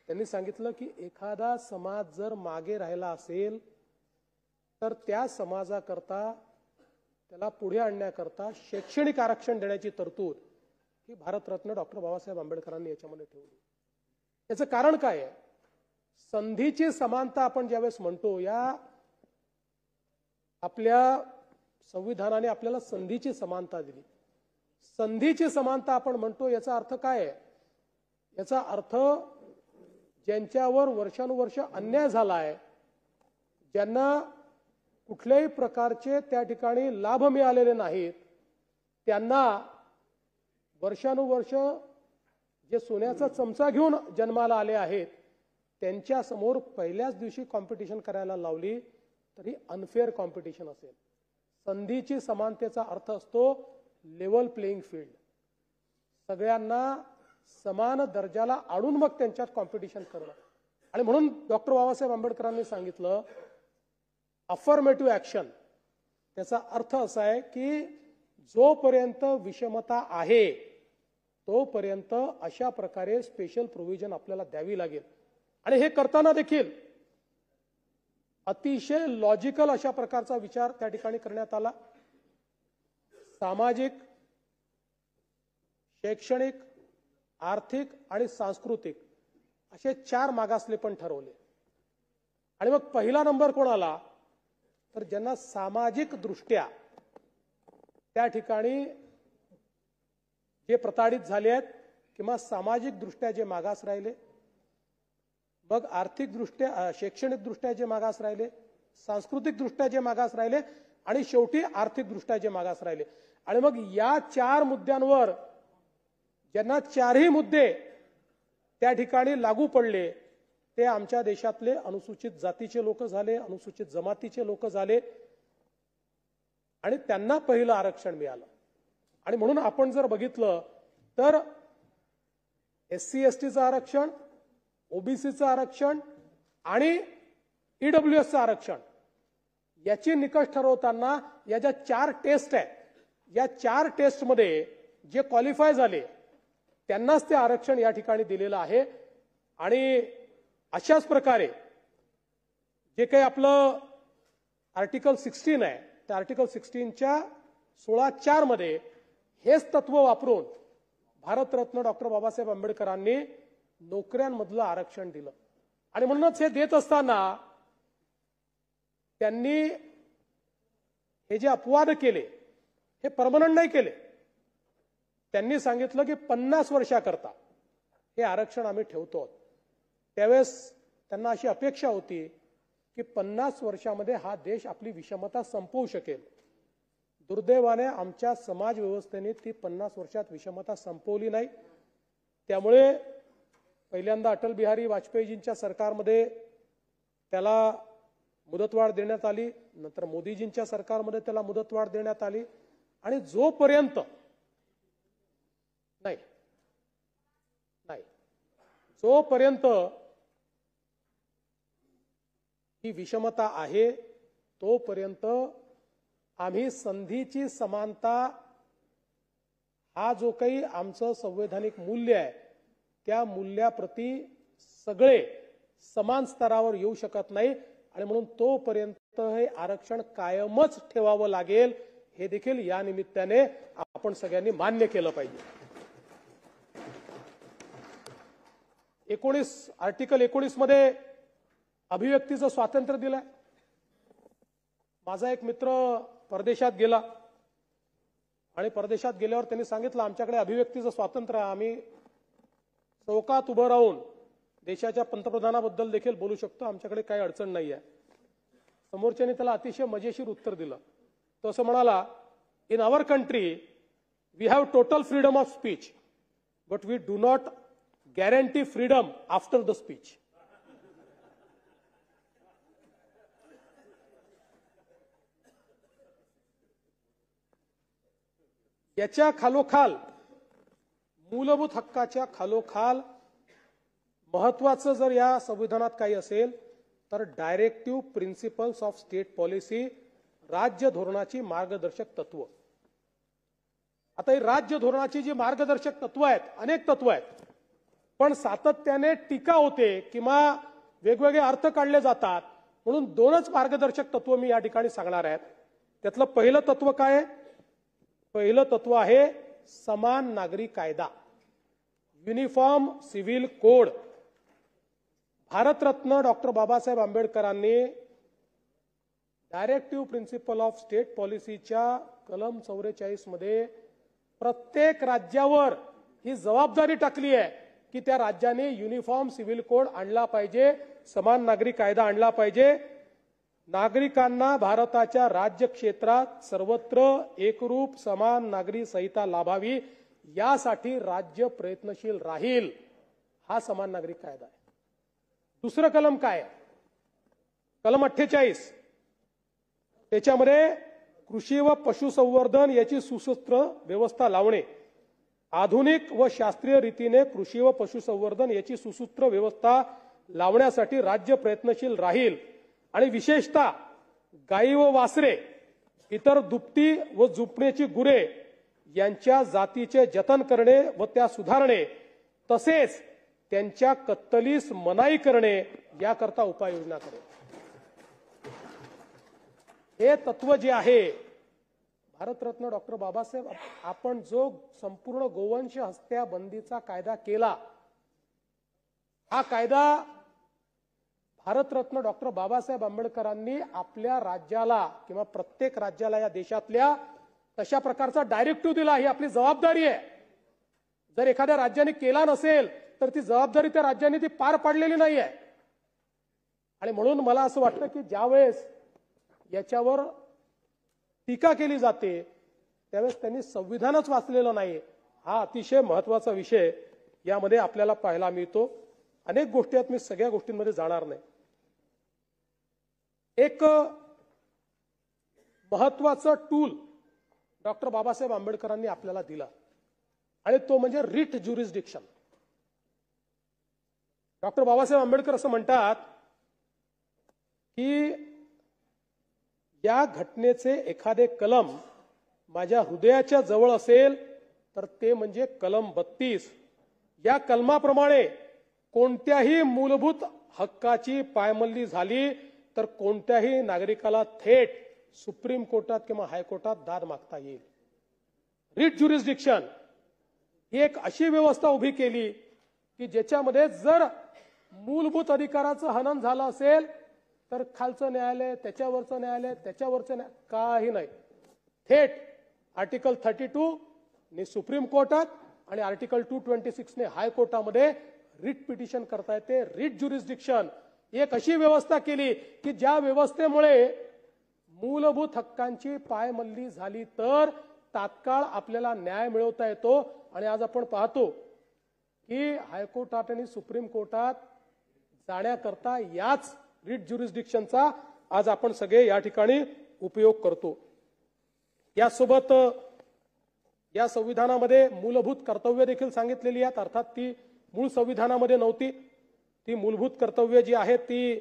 त्यांनी सांगितलं की एखादा समाज जर मागे राहिला असेल तर त्या समाजाकरता त्याला पुढे आणण्याकरता शैक्षणिक आरक्षण देण्याची तरतूद ही भारतरत्न डॉक्टर बाबासाहेब आंबेडकरांनी याच्यामध्ये ठेवली. याचं कारण काय आहे? संधीची समानता आपण ज्यावेळेस म्हणतो, या आपल्या संविधानाने आपल्याला संधीची समानता दिली. संधीची समानता आपण म्हणतो, याचा अर्थ काय आहे? याचा अर्थ ज्यांच्यावर वर्षानुवर्ष अन्याय झाला आहे, ज्यांना कुठल्याही प्रकारचे त्या ठिकाणी लाभ मिळालेले नाहीत, त्यांना वर्षानुवर्ष जे सोन्याचा चमचा घेऊन जन्माला आले आहेत, त्यांच्या समोर पहिल्याच दिवशी कॉम्पिटिशन करायला लावली तरी अनफेअर कॉम्पिटिशन असेल. संधीची समानतेचा अर्थ असतो लेवल प्लेइंग फील्ड. सगळ्यांना समान दर्जाला आणून मग त्यांच्यात कॉम्पिटिशन करणं. आणि म्हणून डॉक्टर बाबासाहेब आंबेडकरांनी सांगितलं अफर्मेटिव्ह ऍक्शन. त्याचा अर्थ असा आहे की जोपर्यंत विषमता आहे तोपर्यंत अशा प्रकारे स्पेशल प्रोव्हिजन आपल्याला द्यावी लागेल. आणि हे करताना देखील अतिशय लॉजिकल अशा प्रकारचा विचार त्या ठिकाणी करण्यात आला. सामाजिक, शैक्षणिक, आर्थिक आणि सांस्कृतिक असे 4 मागासले पण ठरवले. आणि मग पहिला नंबर कोणाला? तर ज्यांना सामाजिक दृष्ट्या त्या ठिकाणी जे प्रताडित झाले आहेत किंवा सामाजिक दृष्ट्या जे मागास राहिले, मग आर्थिक दृष्ट्या, शैक्षणिक दृष्ट्या जे मागास राहिले, सांस्कृतिक दृष्ट्या जे मागास राहिले आणि शेवटी आर्थिक दृष्ट्या जे मागास राहिले. आणि मग या 4 मुद्द्यांवर ज्यांना 4ही मुद्दे त्या ठिकाणी लागू पडले ते आमच्या देशातले अनुसूचित जातीचे लोक झाले, अनुसूचित जमातीचे लोक झाले आणि त्यांना पहिलं आरक्षण मिळालं. आणि म्हणून आपण जर बघितलं तर SC STचं आरक्षण, ओबीसीचं आरक्षण आणि ईडब्ल्यूएसचं आरक्षण याची निकष ठरवताना या ज्या 4 टेस्ट आहेत, या 4 टेस्टमध्ये जे क्वालिफाय झाले त्यांनाच ते आरक्षण या ठिकाणी दिलेलं आहे. आणि अशाच प्रकारे जे काही आपलं आर्टिकल 16 आहे त्या आर्टिकल 16च्या 16(4) मध्ये हेच तत्व वापरून भारतरत्न डॉक्टर बाबासाहेब आंबेडकरांनी नोकऱ्यांमधलं आरक्षण दिलं. आणि म्हणूनच हे देत असताना त्यांनी हे जे अपवाद केले हे परमनंट नाही केले. त्यांनी सांगितलं की 50 वर्षाकरता हे आरक्षण आम्ही ठेवतो. त्यावेळेस त्यांना अशी अपेक्षा होती की 50 वर्षामध्ये हा देश आपली विषमता संपवू शकेल. दुर्दैवाने आमच्या समाज व्यवस्थेने ती 50 वर्षात विषमता संपवली नाही. त्यामुळे पहिल्यांदा अटल बिहारी वाजपेयीजींच्या सरकारमध्ये त्याला मुदतवाढ देण्यात आली, नंतर मोदीजींच्या सरकारमध्ये त्याला मुदतवाढ देण्यात आली. आणि जोपर्यंत जोपर्यंत ही विषमता आहे तोपर्यंत आम्ही संधीची समानता हा जो काही आमचं संवैधानिक मूल्य आहे त्या मूल्याप्रती सगळे समान स्तरावर येऊ शकत नाही. आणि म्हणून तोपर्यंत हे आरक्षण कायमच ठेवावं लागेल हे देखील या निमित्ताने आपण सगळ्यांनी मान्य केलं पाहिजे. आर्टिकल 19 मध्ये अभिव्यक्तीचं स्वातंत्र्य दिलंय. माझा एक मित्र परदेशात गेला आणि परदेशात गेल्यावर त्यांनी सांगितलं आमच्याकडे अभिव्यक्तीचं स्वातंत्र्य आहे, आम्ही चौकात उभं राहून देशाच्या पंतप्रधानाबद्दल देखील बोलू शकतो, आमच्याकडे काही अडचण नाही आहे. समोरच्याने त्याला अतिशय मजेशीर उत्तर दिलं. तो असं म्हणाला, in our country we have total freedom of speech but we do not guarantee freedom after the speech. याच्या खालोखाल मूलभूत हक्काच्या खालोखाल महत्वाचं जर या संविधानात काही असेल तर directive principles of state policy, राज्य धोरणाची मार्गदर्शक तत्व. आता ही राज्य धोरणाची जी मार्गदर्शक तत्व आहेत, अनेक तत्व आहेत, पण सातत्याने टीका होते किंवा वेगवेगळे अर्थ काढले जातात. म्हणून 2च मार्गदर्शक तत्व मी या ठिकाणी सांगणार आहेत. त्यातलं पहिलं तत्व काय आहे? पहिलं तत्व आहे समान नागरी कायदा, uniform civil code. Bharat Ratna doctor Babasaheb आंबेडकरांनी डायरेक्टिव्ह प्रिन्सिपल ऑफ स्टेट पॉलिसीच्या कलम 44 मध्ये प्रत्येक राज्यावर ही जबाबदारी टाकली आहे की त्या राज्याने युनिफॉर्म सिव्हिल कोड आणला पाहिजे, समान नागरी कायदा आणला पाहिजे. नागरिकांना भारताच्या राज्य क्षेत्रात सर्वत्र एकरूप समान नागरी संहिता लाभावी यासाठी राज्य प्रयत्नशील राहील. हा समान नागरी कायदा आहे. दुसरं कलम काय आहे? कलम 48. त्याच्यामध्ये कृषी व पशुसंवर्धन याची सुसूत्र व्यवस्था लावणे, आधुनिक व शास्त्रीय रीतीने कृषी व पशुसंवर्धन याची सुसूत्र व्यवस्था लावण्यासाठी राज्य प्रयत्नशील राहील आणि विशेषतः गायी व वासरे, इतर दुभती व झुपण्याची गुरे यांच्या जातीचे जतन करणे व त्या सुधारणे तसेच त्यांच्या कत्तलीस मनाई करणे याकरता उपाययोजना करेल. हे तत्व जे आहे, भारतरत्न डॉक्टर बाबासाहेब आपण जो संपूर्ण गोवंश हत्या बंदीचा कायदा केला, हा कायदा भारतरत्न डॉक्टर बाबासाहेब आंबेडकरांनी आपल्या राज्याला किंवा प्रत्येक राज्याला या देशातल्या तशा प्रकारचा डायरेक्टिव्ह दिला. ही आपली जबाबदारी आहे. जर एखाद्या राज्याने केला नसेल तर ती जबाबदारी त्या राज्याने ती पार पाडलेली नाही आहे. आणि म्हणून मला असं वाटतं की ज्यावेळेस याच्यावर टीका केली जाते त्यावेळेस त्यांनी संविधानच वाचलेलं नाही. हा अतिशय महत्वाचा विषय यामध्ये आपल्याला पाहायला मिळतो. अनेक गोष्टी आहेत, मी सगळ्या गोष्टींमध्ये जाणार नाही. एक महत्वाचं टूल डॉक्टर बाबासाहेब आंबेडकरांनी आपल्याला दिला आणि तो म्हणजे writ jurisdiction. Doctor Babasaheb Ambedkar असं म्हणतात की या घटनेचे एखादे कलम माझ्या हृदयाच्या जवळ असेल तर ते म्हणजे कलम 32. या कलमाप्रमाणे कोणत्याही मूलभूत हक्काची पायमल्ली झाली तर कोणत्याही नागरिकाला थेट सुप्रीम कोर्टात किंवा हायकोर्टात दाद मागता येईल. रिट ज्युरिस्डिक्शन ही एक अशी व्यवस्था उभी केली की ज्याच्यामध्ये जर मूलभूत अधिकाराचं हनन झालं असेल तर खालचं न्यायालय, त्याच्यावरचं न्यायालय, त्याच्यावरचं काही नाही, थेट आर्टिकल 32 ने सुप्रीम कोर्टात आणि आर्टिकल 226 ने हायकोर्टामध्ये रिट पिटिशन करता येते. रिट ज्युरिस्डिक्शन एक अशी व्यवस्था केली की ज्या व्यवस्थेमुळे मूलभूत हक्कांची पायमल्ली झाली तर तात्काळ आपल्याला न्याय मिळवता येतो. आणि आज आपण पाहतो की हायकोर्टात आणि सुप्रीम कोर्टात जाण्याकरता याच रिट ज्युरिस्डिक्शनचा आज आपण सगळे या ठिकाणी उपयोग करतो. यासोबत या संविधानामध्ये मूलभूत कर्तव्य देखील सांगितलेली आहेत. अर्थात ती मूळ संविधानामध्ये नव्हती. ती मूलभूत कर्तव्य जी आहेत ती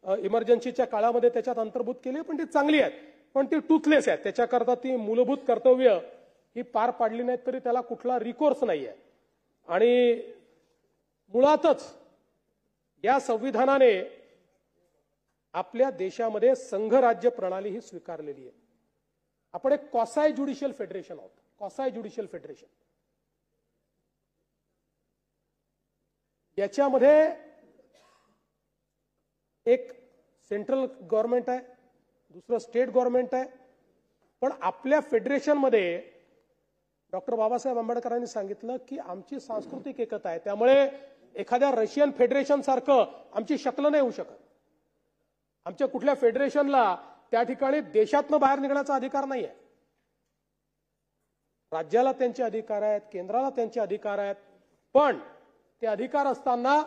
इमर्जन्सीच्या काळामध्ये त्याच्यात अंतर्भूत केली, पण ती चांगली आहेत, पण ती टूथलेस आहेत. त्याच्याकरता ती मूलभूत कर्तव्य ही पार पाडली नाहीत तरी त्याला कुठला रिकोर्स नाही आहे. आणि मुळातच या संविधानाने आपल्या देशामध्ये संघराज्य प्रणाली ही स्वीकारलेली आहे. आपण एक क्वासाय ज्युडिशियल फेडरेशन आहोत. क्वासाय ज्युडिशियल फेडरेशन याच्यामध्ये एक सेंट्रल गव्हर्नमेंट आहे, दुसरं स्टेट गव्हर्नमेंट आहे. पण आपल्या फेडरेशनमध्ये डॉक्टर बाबासाहेब आंबेडकरांनी सांगितलं की आमची सांस्कृतिक एकता आहे, त्यामुळे एखाद्या रशियन फेडरेशन सारखं आमची शक्ल नाही होऊ शकत. आमच्या कुठल्या फेडरेशनला त्या ठिकाणी देशातनं बाहेर निघण्याचा अधिकार नाही आहे. राज्याला त्यांचे अधिकार आहेत, केंद्राला त्यांचे अधिकार आहेत, पण ते अधिकार असताना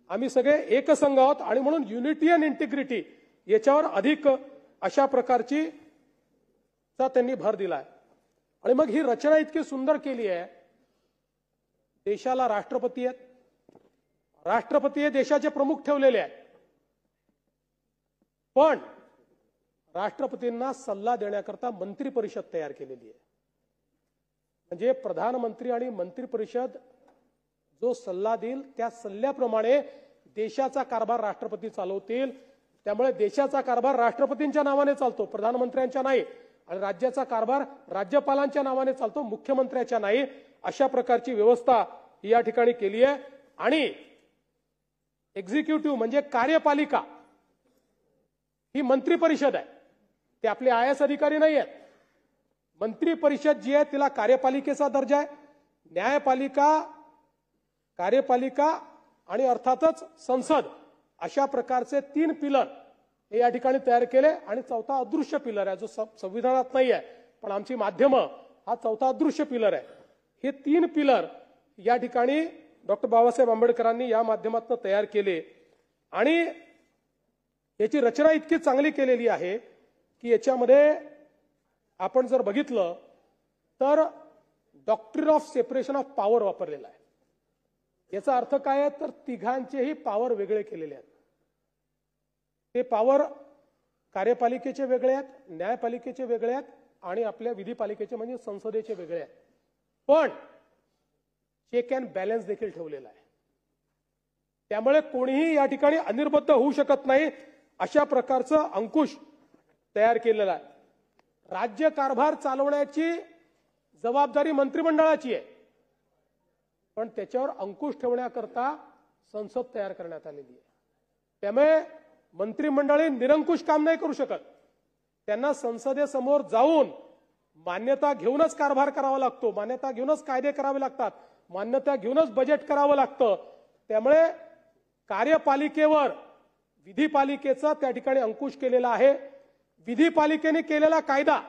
आम्ही सगळे एकसंघ आहोत आणि म्हणून युनिटी अँड इंटिग्रिटी याच्यावर अधिक अशा प्रकारची त्यांनी भर दिलाय. आणि मग ही रचना इतकी सुंदर केली आहे. देशाला राष्ट्रपती आहेत, राष्ट्रपती हे देशाचे प्रमुख ठेवलेले आहेत, पण राष्ट्रपतींना सल्ला देण्याकरता मंत्री परिषद तयार केलेली आहे. म्हणजे प्रधानमंत्री आणि मंत्री परिषद जो सल्ला देईल त्या सल्ल्याप्रमाणे देशाचा कारभार राष्ट्रपती चालवतील. त्यामुळे देशाचा कारभार राष्ट्रपतींच्या नावाने चालतो, प्रधानमंत्र्यांच्या नाही. आणि राज्याचा कारभार राज्यपालांच्या नावाने चालतो, मुख्यमंत्र्याच्या नाही. अशा प्रकारची व्यवस्था या ठिकाणी केली आहे. आणि एक्झिक्युटिव्ह म्हणजे कार्यपालिका ही मंत्री परिषद आहे. ते आपले IAS अधिकारी नाही आहेत. मंत्री परिषद जी आहे तिला कार्यपालिकेचा दर्जा आहे. न्यायपालिका, कार्यपालिका आणि अर्थातच संसद अशा प्रकारचे 3 पिलर हे या ठिकाणी तयार केले. आणि चौथा अदृश्य पिलर आहे जो संविधानात नाही आहे, पण आमची माध्यमं हा चौथा अदृश्य पिलर आहे. हे 3 पिलर या ठिकाणी डॉक्टर बाबासाहेब आंबेडकरांनी या माध्यमातून तयार केले. आणि याची रचना इतकी चांगली केलेली आहे की याच्यामध्ये आपण जर बघितलं तर doctrine of separation of power वापरलेला आहे. याचा अर्थ काय आहे तर तिघांचेही पॉवर वेगळे केलेले आहेत. ते पॉवर कार्यपालिकेचे वेगळे आहेत, न्यायपालिकेचे वेगळे आहेत आणि आपल्या विधिपालिकेचे म्हणजे संसदेचे वेगळे आहेत. पण चेक अँड बॅलन्स देखील ठेवलेला आहे. त्यामुळे कोणीही या ठिकाणी अनिर्बद्ध होऊ शकत नाही अशा प्रकारचं अंकुश तयार केलेला आहे. राज्य कारभार चालवण्याची जबाबदारी मंत्रिमंडळाची आहे, पण त्याच्यावर अंकुश ठेवण्याकरता संसद तयार करण्यात आलेली आहे. त्यामुळे मंत्रिमंडळ निरंकुश काम नाही करू शकत. त्यांना संसदेसमोर जाऊन मान्यता घेऊनच कारभार करावा लागतो, मान्यता घेऊनच कायदे करावे लागतात, मान्यता घेऊनच बजेट करावं लागतं. त्यामुळे कार्यपालिकेवर विधिपालिकेचा त्या ठिकाणी अंकुश केलेला आहे. विधिपालिकेने केलेला कायदा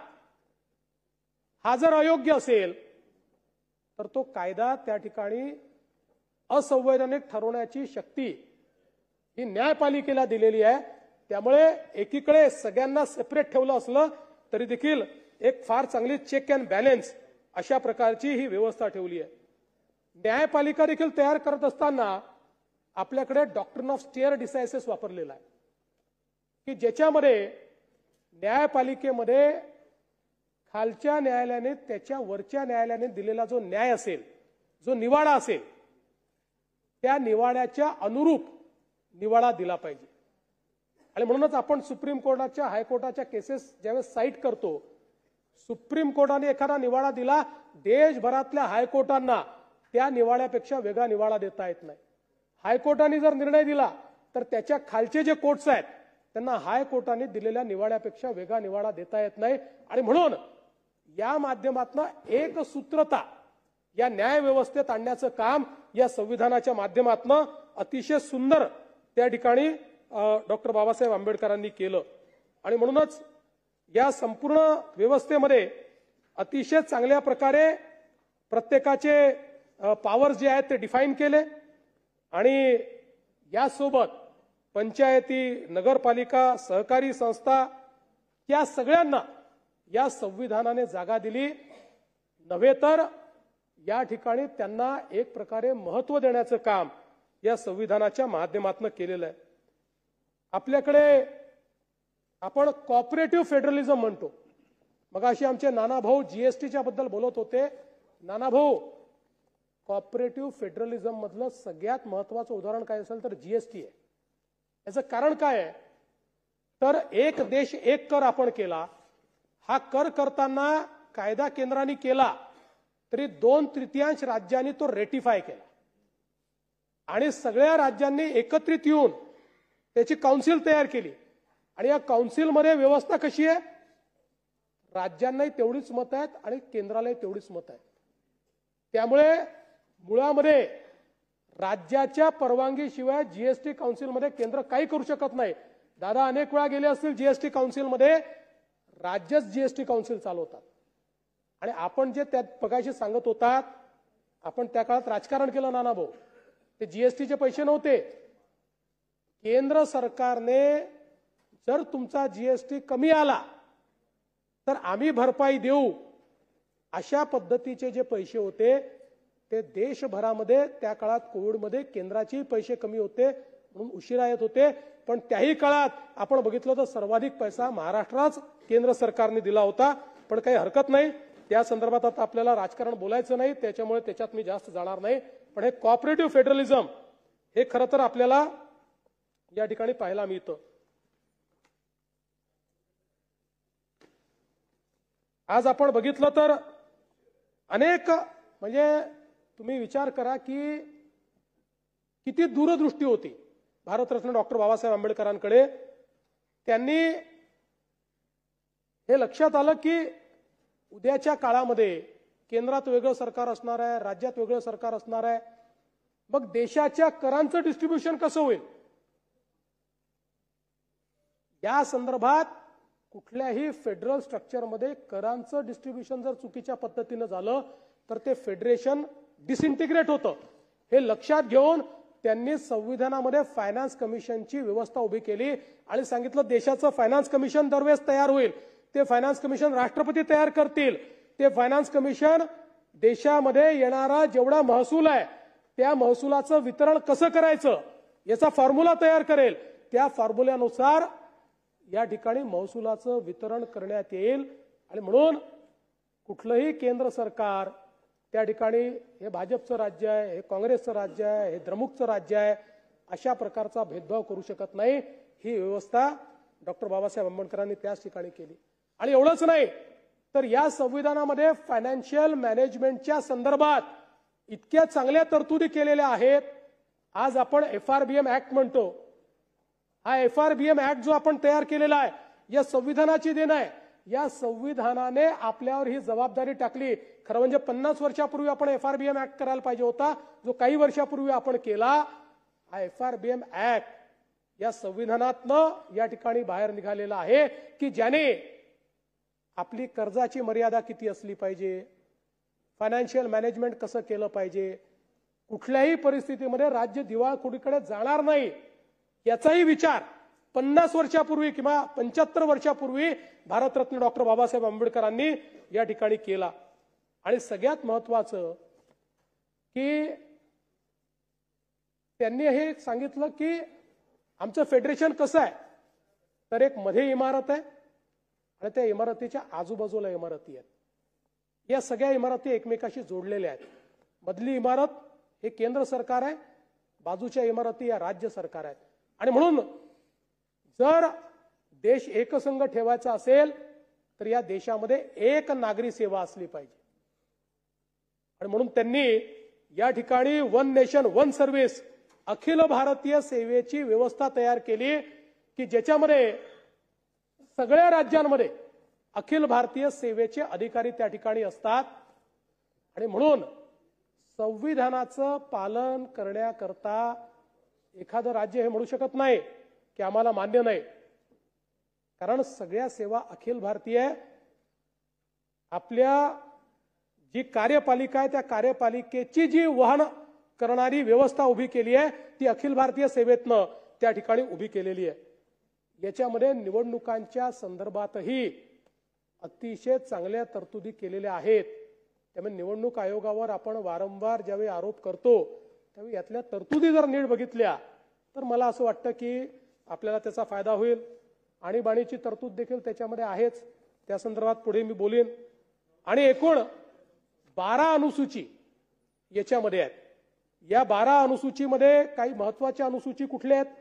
हा जर अयोग्य असेल तर तो कायदा त्या ठिकाणी असंवैधानिक ठरवण्याची शक्ती ही न्यायपालिकेला दिलेली आहे. त्यामुळे एकीकडे सगळ्यांना सेपरेट ठेवलं असलं तरी देखील एक फार चांगली चेक अँड बॅलन्स अशा प्रकारची ही व्यवस्था ठेवली आहे. न्यायपालिका देखील तयार करत असताना आपल्याकडे डॉक्ट्रिन ऑफ स्टेअर डिसायसिस वापरलेला आहे की ज्याच्यामध्ये न्यायपालिकेमध्ये खालच्या न्यायालयाने त्याच्या वरच्या न्यायालयाने दिलेला जो न्याय असेल, जो निवाडा असेल, त्या निवाड्याच्या अनुरूप निवाडा दिला पाहिजे. आणि म्हणूनच आपण सुप्रीम कोर्टाच्या हायकोर्टाच्या केसेस ज्यावेळेस साईट करतो, सुप्रीम कोर्टाने एखादा निवाडा दिला, देशभरातल्या हायकोर्टांना त्या निवाड्यापेक्षा वेगळा निवाडा देता येत नाही. हायकोर्टाने जर निर्णय दिला तर त्याच्या खालचे जे कोर्ट्स आहेत त्यांना हायकोर्टाने दिलेल्या निवाड्यापेक्षा वेगळा निवाडा देता येत नाही. आणि म्हणून या माध्यमातून एक सूत्रता या न्याय व्यवस्थेत आणण्याचं काम या संविधानाच्या माध्यमातून अतिशय सुंदर त्या ठिकाणी डॉक्टर बाबासाहेब आंबेडकरांनी केलं. आणि म्हणूनच या संपूर्ण व्यवस्थेमध्ये अतिशय चांगल्या प्रकारे प्रत्येकाचे पॉवर जे आहेत ते डिफाईन केले. आणि यासोबत पंचायती, नगरपालिका, सहकारी संस्था या सगळ्यांना या संविधानाने जागा दिली. नव्हे तर या ठिकाणी त्यांना एक प्रकारे महत्त्व देण्याचं काम या संविधानाच्या माध्यमातून केलेलं आहे. आपल्याकडे आपण कॉपरेटिव्ह फेडरलिझम म्हणतो. मगाशी आमचे नानाभाऊ जीएसटीच्या बद्दल बोलत होते. नानाभाऊ, कॉपरेटिव्ह फेडरलिझम मधलं सगळ्यात महत्त्वाचं उदाहरण काय असेल तर जीएसटी आहे. याचं कारण काय आहे तर एक देश एक कर आपण केला. हा कर करताना कायदा केंद्राने केला तरी 2/3 राज्यांनी तो रेटिफाय केला आणि सगळ्या राज्यांनी एकत्रित येऊन त्याची काउन्सिल तयार केली. आणि या काउन्सिलमध्ये व्यवस्था कशी आहे, राज्यांनाही तेवढीच मतं आहेत आणि केंद्रालाही तेवढीच मतं आहेत. त्यामुळे मुळामध्ये राज्याच्या परवानगीशिवाय जीएसटी काउन्सिलमध्ये केंद्र काही करू शकत नाही. दादा अनेक वेळा गेले असतील जीएसटी काउन्सिलमध्ये, राज्यच जीएसटी काउन्सिल चालवतात. आणि आपण जे त्यात बघायचे सांगत होतात, आपण त्या काळात राजकारण केलं नानाभाऊ. ते जीएसटीचे पैसे नव्हते. केंद्र सरकारने जर तुमचा जीएसटी कमी आला तर आम्ही भरपाई देऊ अशा पद्धतीचे जे पैसे होते ते देशभरामध्ये त्या काळात कोविडमध्ये केंद्राचेही पैसे कमी होते म्हणून उशिरा येत होते. पण त्याही काळात आपण बघितलं तर सर्वाधिक पैसा महाराष्ट्राच केंद्र सरकारने दिला होता. पण काही हरकत नाही, त्या संदर्भात आता आपल्याला राजकारण बोलायचं नाही, त्याच्यामुळे त्याच्यात मी जास्त जाणार नाही. पण हे कॉपरेटिव्ह फेडरलिझम हे खरं तर आपल्याला या ठिकाणी पाहायला मिळतं. आज आपण बघितलं तर अनेक म्हणजे तुम्ही विचार करा की किती दूरदृष्टी होती भारतरत्न डॉक्टर बाबासाहेब आंबेडकरांकडे. त्यांनी हे लक्षात आलं की उद्याच्या काळामध्ये केंद्रात वेगळं सरकार असणार आहे, राज्यात वेगळं सरकार असणार आहे, मग देशाच्या करांचं डिस्ट्रीब्युशन कसं होईल? या संदर्भात कुठल्याही फेडरल स्ट्रक्चरमध्ये करांचं डिस्ट्रीब्युशन जर चुकीच्या पद्धतीनं झालं तर ते फेडरेशन डिसइंटिग्रेट होतं. हे लक्षात घेऊन त्यांनी संविधानामध्ये फायनान्स कमिशनची व्यवस्था उभी केली आणि सांगितलं देशाचं फायनान्स कमिशन दरवेळेस तयार होईल. ते फायनान्स कमिशन राष्ट्रपती तयार करतील. ते फायनान्स कमिशन देशामध्ये येणारा जेवढा महसूल आहे त्या महसुलाचं वितरण कसं करायचं याचा फॉर्म्युला तयार करेल. त्या फॉर्म्युल्यानुसार या ठिकाणी महसुलाचं वितरण करण्यात येईल. आणि म्हणून कुठलंही केंद्र सरकार त्या ठिकाणी हे भाजपचं राज्य आहे, हे काँग्रेसचं राज्य आहे, हे द्रमुकचं राज्य आहे, अशा प्रकारचा भेदभाव करू शकत नाही. ही व्यवस्था डॉक्टर बाबासाहेब आंबेडकरांनी त्याच ठिकाणी केली. आणि एवढंच नाही तर या संविधानामध्ये फायनान्शियल मॅनेजमेंटच्या संदर्भात इतक्या चांगल्या तरतुदी केलेल्या आहेत. आज आपण FRBM ऍक्ट म्हणतो. हा FRBM ऍक्ट जो आपण तयार केलेला आहे या संविधानाची देण आहे. या संविधानाने आपल्यावर ही जबाबदारी टाकली. खरं म्हणजे 50 वर्षापूर्वी आपण FRBM ऍक्ट करायला पाहिजे होता, जो काही वर्षापूर्वी आपण केला. हा FRBM ऍक्ट या संविधानातनं या ठिकाणी बाहेर निघालेला आहे की ज्याने आपली कर्जाची मर्यादा किती असली पाहिजे, फायनान्शियल मॅनेजमेंट कसं केलं पाहिजे, कुठल्याही परिस्थितीमध्ये राज्य दिवाळखोरीकडे जाणार नाही याचाही विचार 50 वर्षापूर्वी किंवा 75 वर्षापूर्वी भारतरत्न डॉक्टर बाबासाहेब आंबेडकरांनी या ठिकाणी केला. आणि सगळ्यात महत्वाचं की त्यांनी हे सांगितलं की आमचं फेडरेशन कसं आहे तर एक मध्ये इमारत आहे आणि त्या इमारतीच्या आजूबाजूला इमारती आहेत. या सगळ्या इमारती एकमेकाशी जोडलेल्या आहेत. मधली इमारत हे केंद्र सरकार आहे, बाजूच्या इमारती या राज्य सरकार आहेत. आणि म्हणून जर देश एकसंघ ठेवायचा असेल तर या देशामध्ये एक नागरी सेवा असली पाहिजे. आणि म्हणून त्यांनी या ठिकाणी one nation one service Akhil Bharatiya सेवेची व्यवस्था तयार केली की ज्याच्यामध्ये सगळ्या राज्यांमध्ये अखिल भारतीय सेवेचे अधिकारी त्या ठिकाणी असतात. आणि म्हणून संविधानाचं पालन करण्याकरता एखादं राज्य हे म्हणू शकत नाही की आम्हाला मान्य नाही, कारण सगळ्या सेवा अखिल भारतीय. आपल्या जी कार्यपालिका आहे त्या कार्यपालिकेची जी वहन करणारी व्यवस्था उभी केली आहे ती अखिल भारतीय सेवेतनं त्या ठिकाणी उभी केलेली आहे. याच्यामध्ये निवडणुकांच्या संदर्भातही अतिशय चांगल्या तरतुदी केलेल्या आहेत. त्यामुळे निवडणूक आयोगावर आपण वारंवार ज्यावेळी आरोप करतो त्यावेळी यातल्या तरतुदी जर नीट बघितल्या तर मला असं वाटतं की आपल्याला त्याचा फायदा होईल. आणीबाणीची तरतूद देखील त्याच्यामध्ये आहेच, त्या संदर्भात पुढे मी बोलीन. आणि एकूण 12 अनुसूची याच्यामध्ये आहेत. या 12 अनुसूचीमध्ये काही महत्वाच्या अनुसूची कुठल्या आहेत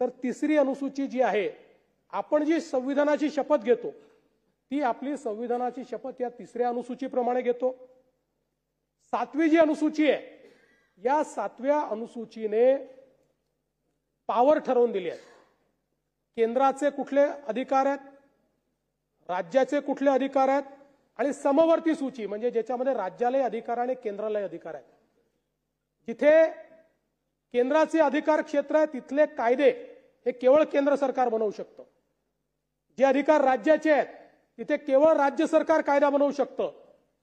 तर तिसरी अनुसूची जी आहे, आपण जी संविधानाची शपथ घेतो ती आपली संविधानाची शपथ या तिसऱ्या अनुसूचीप्रमाणे घेतो. 7वी जी अनुसूची आहे या 7व्या अनुसूचीने पॉवर ठरवून दिली आहे. केंद्राचे कुठले अधिकार आहेत, राज्याचे कुठले अधिकार आहेत आणि समवर्ती सूची म्हणजे ज्याच्यामध्ये राज्यालाही अधिकार आणि केंद्रालाही अधिकार आहेत. जिथे केंद्राचे अधिकार क्षेत्र आहे तिथले कायदे हे केवळ केंद्र सरकार बनवू शकतं. जे अधिकार राज्याचे आहेत तिथे केवळ राज्य सरकार कायदा बनवू शकतं.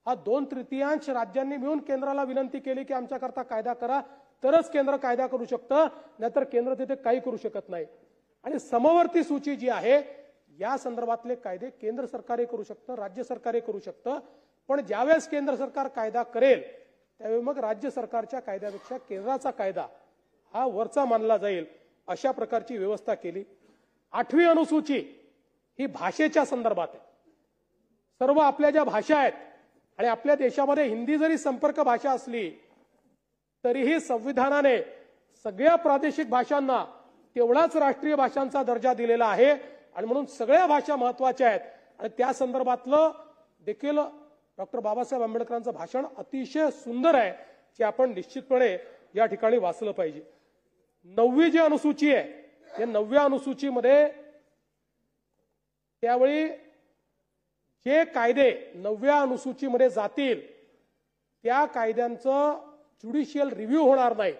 हा 2/3 राज्यांनी मिळून केंद्राला विनंती केली की आमच्याकरता कायदा करा तरच केंद्र कायदा करू शकतं, नाहीतर केंद्र तिथे काही करू शकत नाही. आणि समवर्ती सूची जी आहे या संदर्भातले कायदे केंद्र सरकारही करू शकतं, राज्य सरकारही करू शकतं. पण ज्यावेळेस केंद्र सरकार कायदा करेल त्यावेळी मग राज्य सरकारच्या कायद्यापेक्षा केंद्राचा कायदा हा वरचा मानला जाईल, अशा प्रकारची व्यवस्था केली. 8वी अनुसूची ही भाषेच्या संदर्भात आहे. सर्व आपल्या ज्या भाषा आहेत आणि आपल्या देशामध्ये हिंदी जरी संपर्क भाषा असली तरीही संविधानाने सगळ्या प्रादेशिक भाषांना तेवढाच राष्ट्रीय भाषांचा दर्जा दिलेला आहे. आणि म्हणून सगळ्या भाषा महत्वाच्या आहेत. आणि त्या संदर्भातलं देखील डॉक्टर बाबासाहेब आंबेडकरांचं भाषण अतिशय सुंदर आहे, जे आपण निश्चितपणे या ठिकाणी वाचलं पाहिजे. 9वी जी अनुसूची आहे या 9व्या अनुसूचीमध्ये त्यावेळी जे कायदे 9व्या अनुसूचीमध्ये जातील त्या कायद्यांचं ज्युडिशियल रिव्ह्यू होणार नाही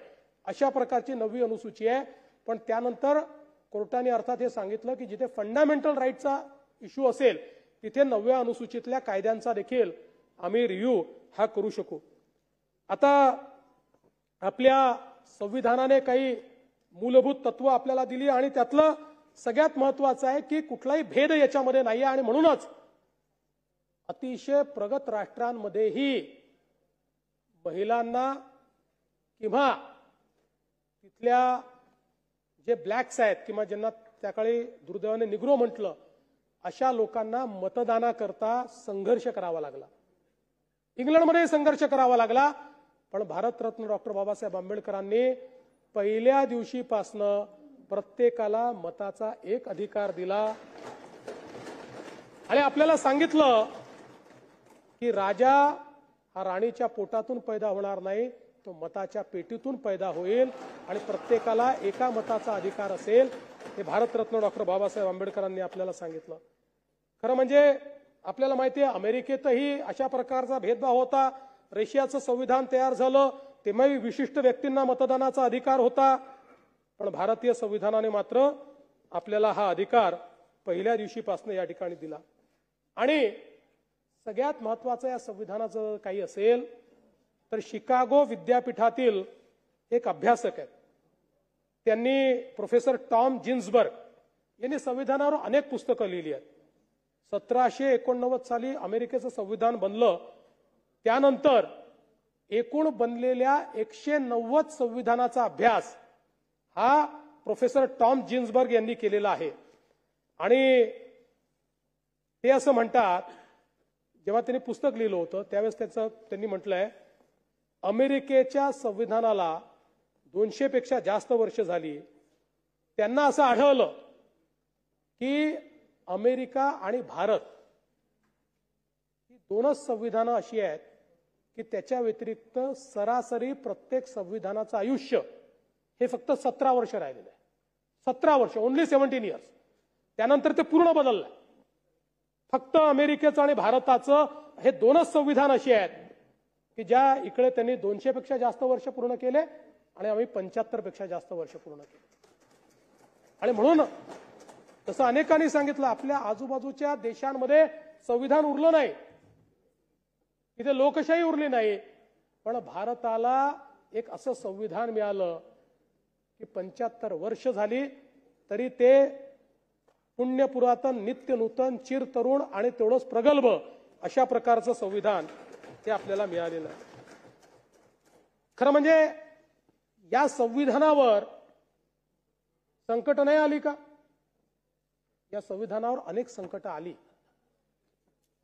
अशा प्रकारची 9वी अनुसूची आहे. पण त्यानंतर कोर्टाने अर्थात हे सांगितलं की जिथे फंडामेंटल राईटचा इश्यू असेल तिथे 9व्या अनुसूचीतल्या कायद्यांचा देखील आम्ही रिव्ह्यू हा करू शकू. आता आपल्या संविधानाने काही मूलभूत तत्व आपल्याला दिली आणि त्यातलं सगळ्यात महत्वाचं आहे की कुठलाही भेद याच्यामध्ये नाही आणि म्हणूनच अतिशय प्रगत राष्ट्रांमध्येही महिलांना किंवा तिथल्या जे ब्लॅक्स आहेत किंवा ज्यांना त्या काळी दुर्दैवाने निग्रो म्हटलं अशा लोकांना मतदानाकरता संघर्ष करावा लागला. इंग्लंडमध्ये संघर्ष करावा लागला. पण भारतरत्न डॉक्टर बाबासाहेब आंबेडकरांनी पहिल्या दिवशीपासनं प्रत्येकाला मताचा एक अधिकार दिला आणि आपल्याला सांगितलं की राजा हा राणीच्या पोटातून पैदा होणार नाही, तो मताच्या पेटीतून पैदा होईल आणि प्रत्येकाला एका मताचा अधिकार असेल. हे भारतरत्न डॉक्टर बाबासाहेब आंबेडकरांनी आपल्याला सांगितलं. खरं म्हणजे आपल्याला माहिती आहे अमेरिकेतही अशा प्रकारचा भेदभाव होता. रशियाचं संविधान तयार झालं तेव्हाही विशिष्ट व्यक्तींना मतदानाचा अधिकार होता. पण भारतीय संविधानाने मात्र आपल्याला हा अधिकार पहिल्या दिवशीपासून या ठिकाणी दिला. आणि सगळ्यात महत्वाचं या संविधानाचं काही असेल तर शिकागो विद्यापीठातील एक अभ्यासक आहेत, त्यांनी प्रोफेसर टॉम जिन्सबर्ग यांनी संविधानावर अनेक पुस्तकं लिहिली आहेत. 1789 साली अमेरिकेचं संविधान बनलं. त्यानंतर एकूण बनलेल्या 190 संविधानाचा अभ्यास हा प्रोफेसर टॉम जिन्सबर्ग यांनी केलेला आहे. आणि ते असं म्हणतात, जेव्हा त्यांनी पुस्तक लिहिलं होतं त्यावेळेस त्यांनी म्हटलंय अमेरिकेच्या संविधानाला 200 पेक्षा जास्त वर्ष झाली. त्यांना असं आढळलं की अमेरिका आणि भारत ही दोनच संविधानं अशी आहेत की त्याच्या व्यतिरिक्त सरासरी प्रत्येक संविधानाचं आयुष्य हे फक्त 17 वर्ष राहिलेलं आहे. 17 वर्ष, ओन्ली 17 इयर्स. त्यानंतर ते पूर्ण बदललंय. फक्त अमेरिकेचं आणि भारताचं हे दोनच संविधान अशी आहेत की ज्या इकडे त्यांनी 200 पेक्षा जास्त वर्ष पूर्ण केले आणि आम्ही 75 पेक्षा जास्त वर्ष पूर्ण केले. आणि म्हणून तसं अनेकांनी सांगितलं आपल्या आजूबाजूच्या देशांमध्ये संविधान उरलं नाही, इथे लोकशाही उरली नाही. पण भारताला एक असं संविधान मिळालं की 75 वर्ष झाली तरी ते पुण्य पुरातन, नित्य नूतन, चिर तरुण आणि तेवढंच प्रगल्भ अशा प्रकारचं संविधान ते आपल्याला मिळालेलं आहे. खरं म्हणजे या संविधानावर संकट नाही आली का? या संविधानावर अनेक संकट आली.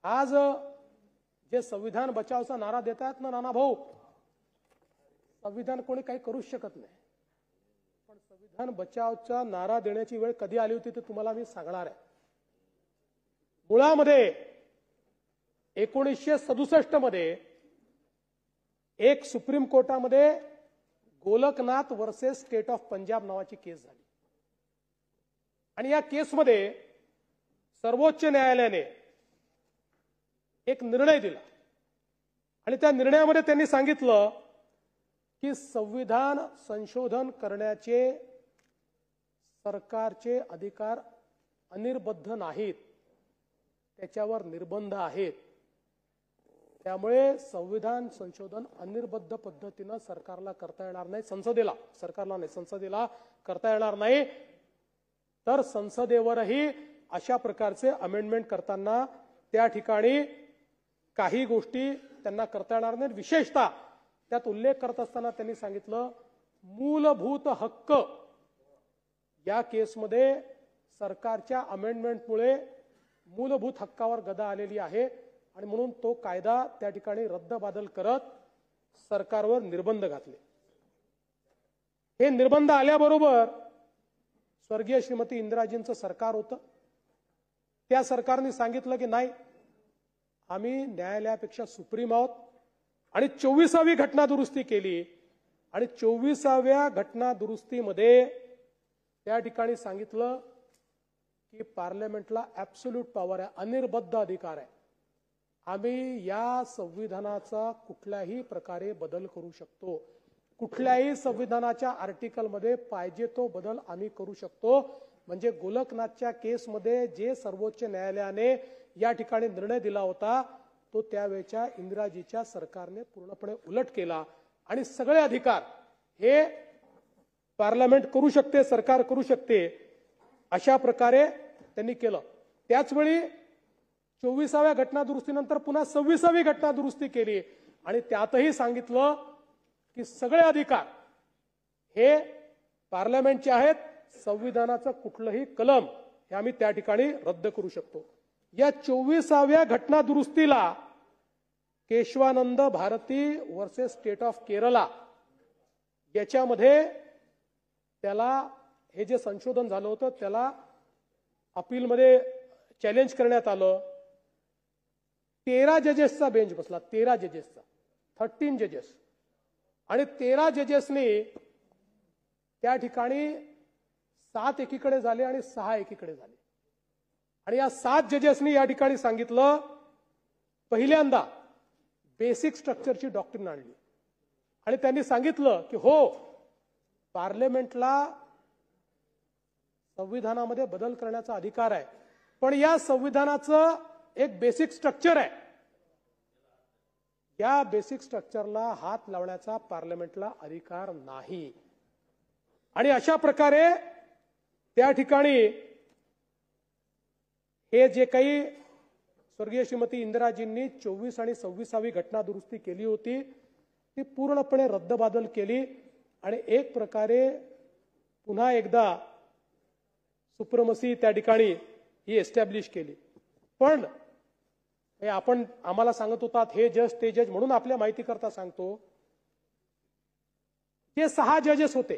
आज जे संविधान बचावचा नारा देतात ना नाना भाऊ, संविधान कोणी काही करूच शकत नाही. पण संविधान बचावचा नारा देण्याची वेळ कधी आली होती ते तुम्हाला मी सांगणार आहे. मुळामध्ये 1967 मध्ये एक सुप्रीम कोर्टामध्ये Golaknath versus state of Punjab नावाची केस झाली आणि या केसमध्ये सर्वोच्च न्यायालयाने एक निर्णय दिला आणि त्या निर्णयामध्ये त्यांनी सांगितलं की संविधान संशोधन करण्याचे सरकारचे अधिकार अनिर्बद्ध नाहीत, त्याच्यावर निर्बंध आहेत. त्यामुळे संविधान संशोधन अनिर्बद्ध पद्धतीनं सरकारला करता येणार नाही, संसदेला, सरकारला नाही संसदेला करता येणार नाही. तर संसदेवरही अशा प्रकारचे अमेंडमेंट करताना त्या ठिकाणी काही गोष्टी त्यांना करता येणार नाहीत. विशेषतः त्यात उल्लेख करत असताना त्यांनी सांगितलं मूलभूत हक्क या केसमध्ये सरकारच्या अमेंडमेंटमुळे मूलभूत हक्कावर गदा आलेली आहे आणि म्हणून तो कायदा त्या ठिकाणी रद्दबादल करत सरकारवर निर्बंध घातले. हे निर्बंध आल्याबरोबर स्वर्गीय श्रीमती इंदिराजींचं सरकार होतं. त्या सरकारने सांगितलं की नाही, आम्ही न्यायालयापेक्षा सुप्रीम आहोत आणि 24वी घटना दुरुस्ती केली आणि 24व्या घटना दुरुस्तीमध्ये त्या ठिकाणी सांगितलं की पार्लमेंटला ऍब्सोल्यूट पॉवर आहे, अनिर्बद्ध अधिकार आहे. आम्ही या संविधानाचा कुठल्याही प्रकारे बदल करू शकतो. कुठल्याही संविधानाच्या आर्टिकलमध्ये पाहिजे तो बदल आम्ही करू शकतो. म्हणजे गोलकनाथच्या केसमध्ये जे सर्वोच्च न्यायालयाने या ठिकाणी निर्णय दिला होता तो त्यावेळच्या इंदिराजीच्या सरकारने पूर्णपणे उलट केला आणि सगळे अधिकार हे पार्लमेंट करू शकते, सरकार करू शकते, अशा प्रकारे त्यांनी केलं. त्याचवेळी 24व्या घटनादुरुस्तीनंतर पुन्हा 26वी घटनादुरुस्ती केली आणि त्यातही सांगितलं की सगळे अधिकार हे पार्लमेंटचे आहेत. संविधानाचं कुठलंही कलम हे आम्ही त्या ठिकाणी रद्द करू शकतो. या 24व्या घटनादुरुस्तीला Keshavananda Bharati versus state of Kerala याच्यामध्ये त्याला हे जे संशोधन झालं होतं त्याला अपीलमध्ये चॅलेंज करण्यात आलं. 13 जजेसचा बेंच बसला, 13 जजेसचा, 13 जजेस, आणि 13 जजेसनी त्या ठिकाणी 7 एकीकडे झाले आणि 6 एकीकडे झाले. आणि या 7 जजेसनी या ठिकाणी सांगितलं, पहिल्यांदा बेसिक स्ट्रक्चरची डॉक्ट्रिन आणली आणि त्यांनी सांगितलं की हो, पार्लमेंटला संविधानामध्ये बदल करण्याचा अधिकार आहे, पण या संविधानाचं एक बेसिक स्ट्रक्चर आहे, या बेसिक स्ट्रक्चरला हात लावण्याचा पार्लमेंटला अधिकार नाही. आणि अशा प्रकारे त्या ठिकाणी हे जे काही स्वर्गीय श्रीमती इंदिराजींनी 24 आणि 26वी घटना दुरुस्ती केली होती ती पूर्णपणे रद्दबादल केली आणि एक प्रकारे पुन्हा एकदा सुप्रमसी त्या ठिकाणी ही एस्टॅब्लिश केली. पण हे आपण आम्हाला सांगत होतात हे जज ते जज, म्हणून आपल्या माहिती करता सांगतो, जे 6 जजेस होते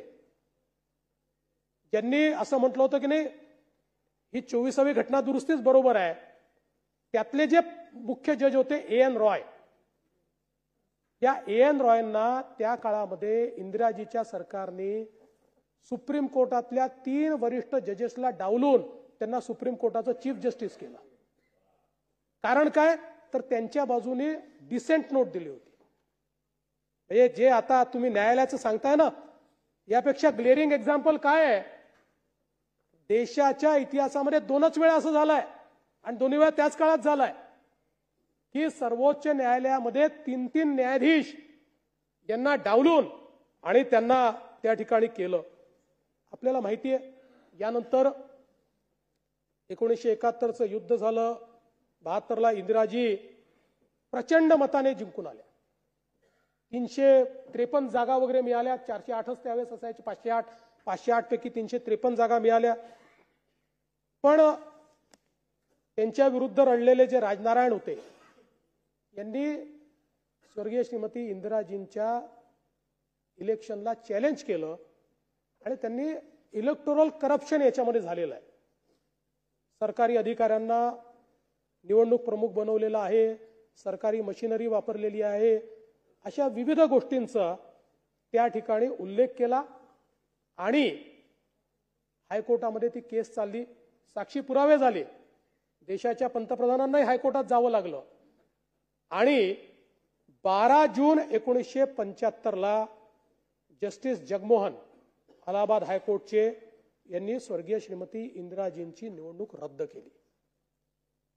ज्यांनी असं म्हटलं होतं की नाही ही 24वी घटना दुरुस्तीच बरोबर आहे, त्यातले जे मुख्य जज होते A.N. रॉय, या A.N. रॉयना त्या काळामध्ये इंदिराजीच्या सरकारने सुप्रीम कोर्टातल्या 3 वरिष्ठ जजेसला डावलून त्यांना सुप्रीम कोर्टाचं चीफ जस्टिस केलं. कारण काय, तर त्यांच्या बाजूने डिसेंट नोट दिली होती. म्हणजे जे आता तुम्ही न्यायालयाचं सांगताय ना, यापेक्षा ग्लेअरिंग एक्झाम्पल काय आहे, देशाच्या इतिहासामध्ये 2च वेळा असं झालंय आणि दोन्ही वेळा त्याच काळात झालाय की सर्वोच्च न्यायालयामध्ये 3 न्यायाधीश यांना डावलून आणि त्यांना त्या ठिकाणी केलं. आपल्याला माहिती आहे यानंतर 1971चं युद्ध झालं, 72ला इंदिराजी प्रचंड मताने जिंकून आल्या, 353 जागा वगैरे मिळाल्या, 408च त्यावेळेस असायचे, 508 पैकी 353 जागा मिळाल्या. पण त्यांच्या विरुद्ध लढलेले जे राजनारायण होते यांनी स्वर्गीय श्रीमती इंदिराजींच्या इलेक्शनला चॅलेंज केलं आणि त्यांनी इलेक्टोरल करप्शन याच्यामध्ये झालेलं आहे. सरकारी अधिकाऱ्यांना निवडणूक प्रमुख बनवलेला आहे, सरकारी मशिनरी वापरलेली आहे, अशा विविध गोष्टींचा त्या ठिकाणी उल्लेख केला आणि हायकोर्टामध्ये ती केस चालली, साक्षी पुरावे झाले, देशाच्या पंतप्रधानांनाही हायकोर्टात जावं लागलं आणि 12 जून 1975ला जस्टिस जगमोहन अलाहाबाद हायकोर्टचे यांनी स्वर्गीय श्रीमती इंदिराजींची निवडणूक रद्द केली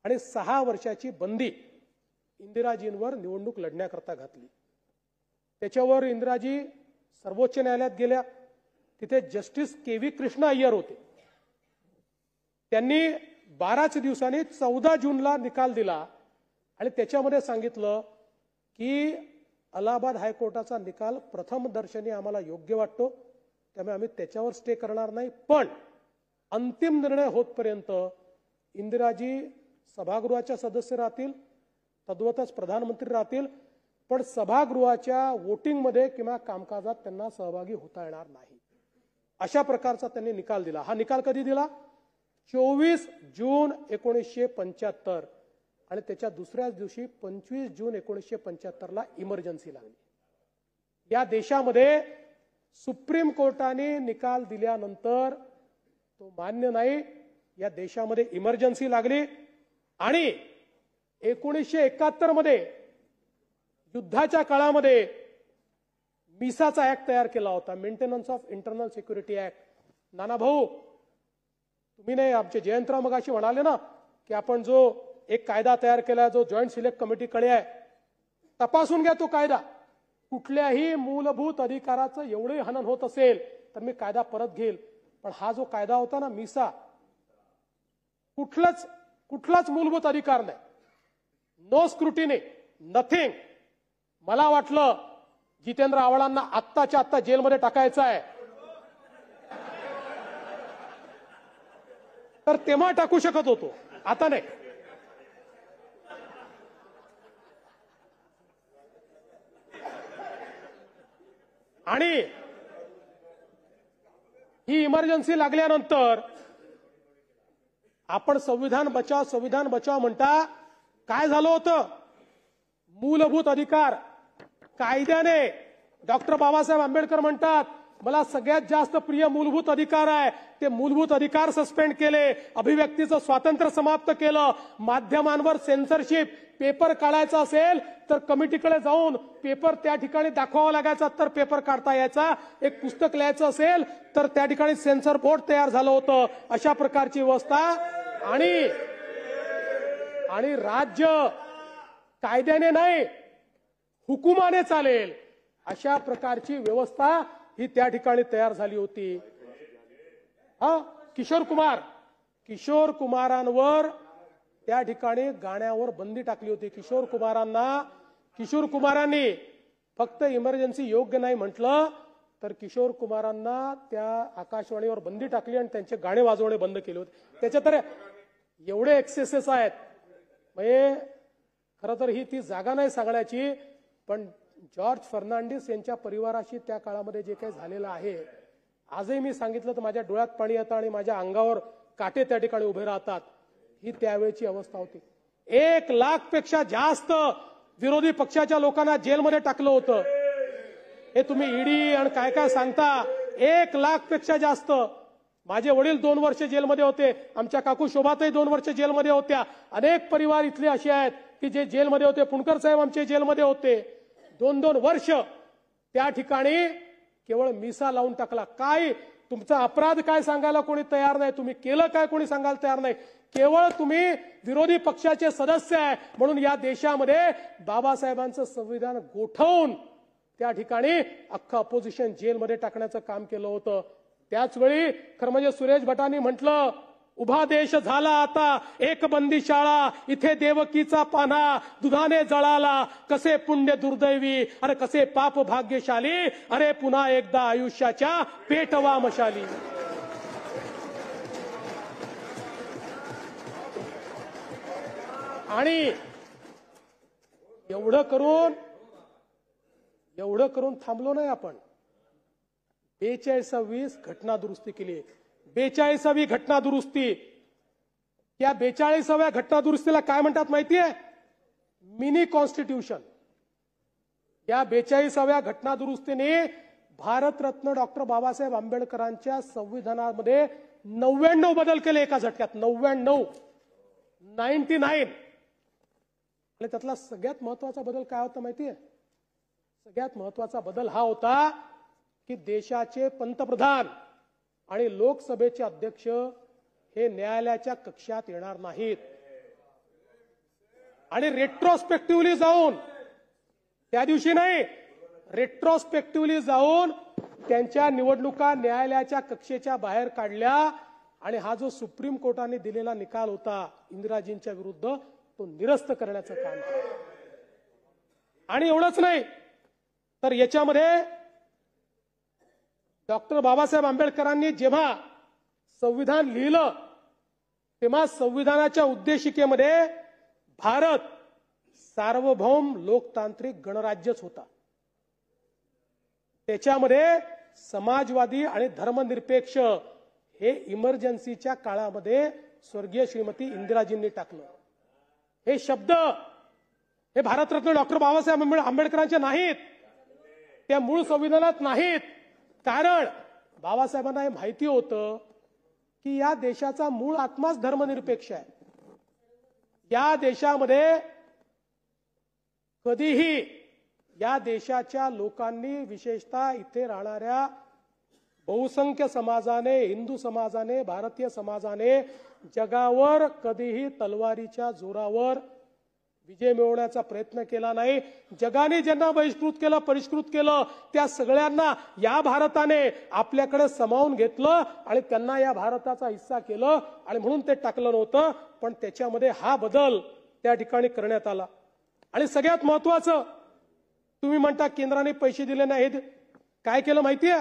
आणि 6 वर्षाची बंदी इंदिराजींवर निवडणूक लढण्याकरता घातली. त्याच्यावर इंदिराजी सर्वोच्च न्यायालयात गेल्या, तिथे जस्टिस के.व्ही. कृष्णा अय्यर होते. त्यांनी 12च दिवसांनी 14 जूनला निकाल दिला आणि त्याच्यामध्ये सांगितलं की अलाहाबाद हायकोर्टाचा निकाल प्रथम दर्शनी आम्हाला योग्य वाटतो, त्यामुळे आम्ही त्याच्यावर स्टे करणार नाही, पण अंतिम निर्णय होतपर्यंत इंदिराजी सभागृहाच्या सदस्य राहतील, तद्वतच प्रधानमंत्री राहतील, पण सभागृहाच्या वोटिंगमध्ये किंवा कामकाजात त्यांना सहभागी होता येणार नाही. अशा प्रकारचा त्यांनी निकाल दिला. हा निकाल कधी दिला? 24 जून 1975 आणि त्याच्या दुसऱ्याच दिवशी 25 जून 1975ला इमर्जन्सी लागली. या देशामध्ये सुप्रीम कोर्टाने निकाल दिल्यानंतर तो मान्य नाही, या देशामध्ये इमर्जन्सी लागली आणि 1971 मध्ये युद्धाच्या काळामध्ये मिसाचा ऍक्ट तयार केला होता, maintenance of internal security act. नाना भाऊ, तुम्ही नाही, आमचे जयंतराव मगाशी म्हणाले ना की आपण जो एक कायदा तयार केला, जो जॉईंट सिलेक्ट कमिटीकडे आहे, तपासून घ्या तो कायदा. कुठल्याही मूलभूत अधिकाराचं एवढे हनन होत असेल तर मी कायदा परत घेईल. पण हा जो कायदा होता ना मिसा, कुठलाच मूलभूत अधिकार नाही, नो स्क्रुटिनी, नथिंग. मला वाटलं जितेंद्र आव्हाडांना आत्ताच्या आत्ता जेलमध्ये टाकायचं आहे, तर तेव्हा टाकू शकत होतो, आता नाही. आणि ही इमर्जन्सी लागल्यानंतर आपण संविधान बचाव म्हणता. काय झालं होतं? मूलभूत अधिकार कायद्याने डॉक्टर बाबासाहेब आंबेडकर म्हणतात मला सगळ्यात जास्त प्रिय मूलभूत अधिकार आहे, ते मूलभूत अधिकार सस्पेंड केले, अभिव्यक्तीचं स्वातंत्र्य समाप्त केलं, माध्यमांवर सेन्सरशिप, पेपर काढायचा असेल तर कमिटीकडे जाऊन पेपर त्या ठिकाणी दाखवावा लागायचा तर पेपर काढता यायचा, एक पुस्तक लिहायचं असेल तर त्या ठिकाणी सेन्सर बोर्ड तयार झालं होतं. अशा प्रकारची व्यवस्था. आणि राज्य कायद्याने नाही हुकुमाने चालेल अशा प्रकारची व्यवस्था ही त्या ठिकाणी तयार झाली होती. किशोर कुमारांवर त्या ठिकाणी गाण्यावर बंदी टाकली होती. किशोर कुमारांनी फक्त इमर्जन्सी योग्य नाही म्हटलं तर किशोर कुमारांना त्या आकाशवाणीवर बंदी टाकली आणि त्यांचे गाणे वाजवणे बंद केले होते. त्याच्या तर एवढे एक्सेसेस आहेत. म्हणजे खरं तर ही ती जागा नाही सांगण्याची, पण जॉर्ज फर्नांडिस यांच्या परिवाराशी त्या काळामध्ये जे काही झालेलं आहे, आजही मी सांगितलं तर माझ्या डोळ्यात पाणी येतं आणि माझ्या अंगावर काटे त्या ठिकाणी उभे राहतात. ही त्यावेळची अवस्था होती. 1 लाखपेक्षा जास्त विरोधी पक्षाच्या लोकांना जेलमध्ये टाकलं होतं. हे तुम्ही ईडी आणि काय काय सांगता. 1 लाखपेक्षा जास्त. माझे वडील 2 वर्ष जेलमध्ये होते, आमच्या काकू शोभाताई 2 वर्ष जेलमध्ये होत्या. अनेक परिवार इथले असे आहेत की जे जेलमध्ये होते. पुणकर साहेब आमचे जेलमध्ये होते. 2-2 वर्ष त्या ठिकाणी केवळ मिसा लावून टाकला. काय तुमचा अपराध काय सांगायला कोणी तयार नाही, तुम्ही केलं काय कोणी सांगायला तयार नाही. केवळ तुम्ही विरोधी पक्षाचे सदस्य आहे म्हणून या देशामध्ये बाबासाहेबांचं संविधान गोठवून त्या ठिकाणी अख्खा अपोजिशन जेलमध्ये टाकण्याचं काम केलं होतं. त्याचवेळी खरं म्हणजे सुरेश भटांनी म्हटलं, उभा देश झाला आता एक बंदी शाळा, इथे देवकीचा पान्हा दुधाने जळाला, कसे पुण्य दुर्दैवी अरे कसे पाप भाग्यशाली, अरे पुन्हा एकदा आयुष्याच्या पेटवा मशाली. आणि एवढं करून थांबलो नाही आपण. 42वी घटना दुरुस्ती केली. 42वी घटना दुरुस्ती. या 42व्या घटना दुरुस्तीला काय म्हणतात माहितीये? Mini constitution. या 42व्या घटना दुरुस्तीने भारतरत्न डॉक्टर बाबासाहेब आंबेडकरांच्या संविधानामध्ये 99 बदल केले एका झटक्यात. 99. आणि त्यातला सगळ्यात महत्वाचा बदल काय होता माहितीये? सगळ्यात महत्वाचा बदल हा होता की देशाचे पंतप्रधान आणि लोकसभेचे अध्यक्ष हे न्यायालयाच्या कक्षात येणार नाहीत. आणि रेट्रोस्पेक्टिव्हली जाऊन, त्या दिवशी नाही, रेट्रोस्पेक्टिव्हली जाऊन त्यांच्या निवडणुका न्यायालयाच्या कक्षेच्या बाहेर काढल्या. आणि हा जो सुप्रीम कोर्टाने दिलेला निकाल होता इंदिराजींच्या विरुद्ध, तो निरस्त करण्याचं काम केलं. आणि एवढंच नाही तर याच्यामध्ये डॉक्टर बाबासाहेब आंबेडकरांनी जेव्हा संविधान लिहिलं तेव्हा संविधानाच्या उद्देशिकेमध्ये भारत सार्वभौम लोकतांत्रिक गणराज्यच होता. त्याच्यामध्ये समाजवादी आणि धर्मनिरपेक्ष हे इमर्जन्सीच्या काळामध्ये स्वर्गीय श्रीमती इंदिराजींनी टाकलं. हे शब्द हे भारतरत्न डॉक्टर बाबासाहेब आंबेडकरांचे नाहीत, त्या मूळ संविधानात नाहीत. कारण बाबासाहेबांना हे माहिती होतं की या देशाचा मूळ आत्माच धर्मनिरपेक्ष आहे. या देशामध्ये कधीही या देशाच्या लोकांनी, विशेषतः इथे राहणाऱ्या बहुसंख्य समाजाने, हिंदू समाजाने, भारतीय समाजाने जगावर कधीही तलवारीच्या जोरावर विजय मिळवण्याचा प्रयत्न केला नाही. जगाने ज्यांना बहिष्कृत केलं, परिष्कृत केलं, त्या सगळ्यांना या भारताने आपल्याकडे सामावून घेतलं आणि त्यांना या भारताचा हिस्सा केलं आणि म्हणून ते टाकलं नव्हतं. पण त्याच्यामध्ये हा बदल त्या ठिकाणी करण्यात आला. आणि सगळ्यात महत्वाचं, तुम्ही म्हणता केंद्राने पैसे दिले नाहीत, काय केलं माहितीये?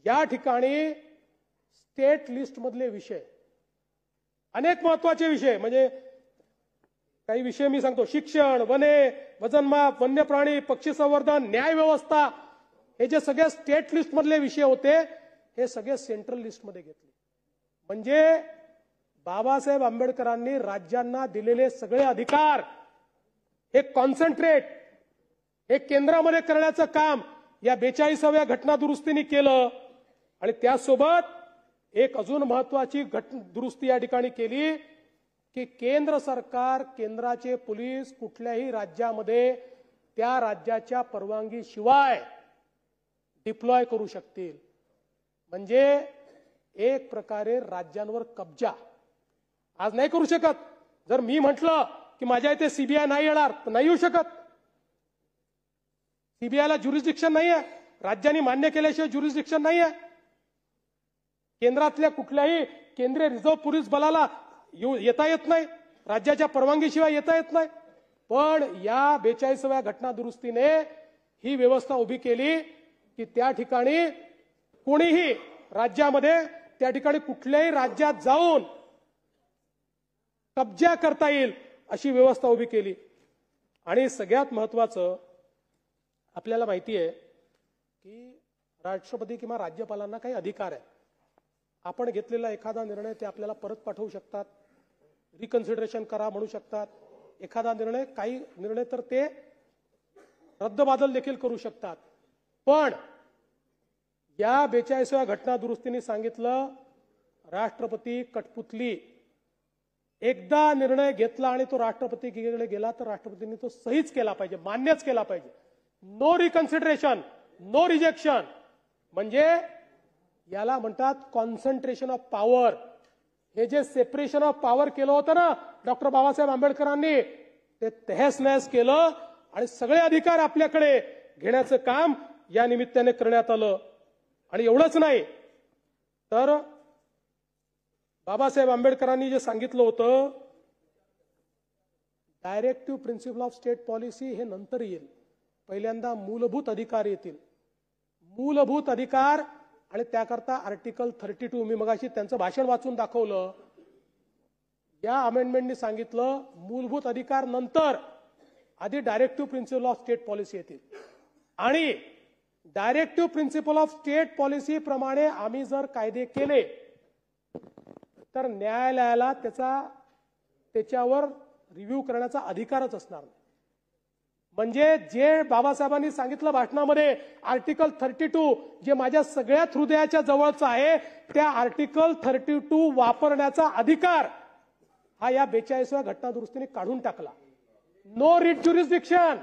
या ठिकाणी स्टेट लिस्ट मधले विषय, अनेक महत्वाचे विषय, म्हणजे काही विषय मी सांगतो, शिक्षण, वने, वजनमाप, वन्य प्राणी, पक्षी संवर्धन, न्याय व्यवस्था, हे जे सगळे स्टेट लिस्ट मधले विषय होते हे सगळे सेंट्रल लिस्ट मध्ये घेतले. म्हणजे बाबासाहेब आंबेडकरांनी राज्यांना दिलेले सगळे अधिकार हे कॉन्सन्ट्रेट, हे केंद्रामध्ये करण्याचं काम या 42व्या घटना दुरुस्तीने केलं. आणि त्यासोबत एक अजून महत्वाची दुरुस्ती या ठिकाणी केली की केंद्र सरकार, केंद्राचे पोलीस कुठल्याही राज्यामध्ये त्या राज्याच्या परवानगीशिवाय डिप्लॉय करू शकतील. म्हणजे एक प्रकारे राज्यांवर कब्जा आज नाही करू शकत. जर मी म्हटलं की माझ्या इथे सीबीआय नाही येणार, तर नाही येऊ शकत. सीबीआयला ज्युरिस्डिक्शन नाहीये, राज्यांनी मान्य केल्याशिवाय ज्युरिस्डिक्शन नाहीये. केंद्रातल्या कुठल्याही केंद्रीय रिझर्व्ह पोलीस बलाला येता येत नाही, राज्याच्या परवानगीशिवाय येता येत नाही. पण या 42व्या घटना दुरुस्तीने ही व्यवस्था उभी केली की त्या ठिकाणी कोणीही राज्यामध्ये, त्या ठिकाणी कुठल्याही राज्यात जाऊन कब्जा करता येईल अशी व्यवस्था उभी केली. आणि सगळ्यात महत्वाचं, आपल्याला माहिती आहे की राष्ट्रपती किंवा राज्यपालांना काही अधिकार आहे. आपण घेतलेला एखादा निर्णय ते आपल्याला परत पाठवू शकतात, रिकन्सिडरेशन करा म्हणू शकतात. एखादा निर्णय, काही निर्णय तर ते रद्दबादल देखील करू शकतात. पण या 42व्या घटना दुरुस्तीने सांगितलं, राष्ट्रपती कठपुतली, एकदा निर्णय घेतला आणि तो राष्ट्रपतीकडे गेला तर राष्ट्रपतींनी तो सहीच केला पाहिजे, मान्यच केला पाहिजे. No reconsideration, no rejection. म्हणजे याला म्हणतात कॉन्सन्ट्रेशन ऑफ पॉवर. हे जे सेपरेशन ऑफ पॉवर केलं होतं ना डॉक्टर बाबासाहेब आंबेडकरांनी, ते तहस नहस केलं आणि सगळे अधिकार आपल्याकडे घेण्याचं काम या निमित्ताने करण्यात आलं. आणि एवढंच नाही तर बाबासाहेब आंबेडकरांनी जे सांगितलं होतं, directive principle of state policy हे नंतर येईल, पहिल्यांदा मूलभूत अधिकार येतील. मूलभूत अधिकार, आणि त्याकरता आर्टिकल 32, मी मगाशी त्यांचं भाषण वाचून दाखवलं, या अमेंडमेंटनी सांगितलं मूलभूत अधिकार नंतर, आधी directive principle of state policy येतील. आणि directive principle of state policy प्रमाणे आम्ही जर कायदे केले तर न्यायालयाला त्याच्यावर रिव्ह्यू करण्याचा अधिकारच असणार नाही. म्हणजे जे बाबासाहेबांनी सांगितलं भाषणामध्ये, आर्टिकल 32, जे माझ्या सगळ्यात हृदयाच्या जवळचं आहे, त्या आर्टिकल 32 वापरण्याचा अधिकार हा या 42व्या घटना दुरुस्तीने काढून टाकला. नो रिट ज्युरिस्डिक्शन,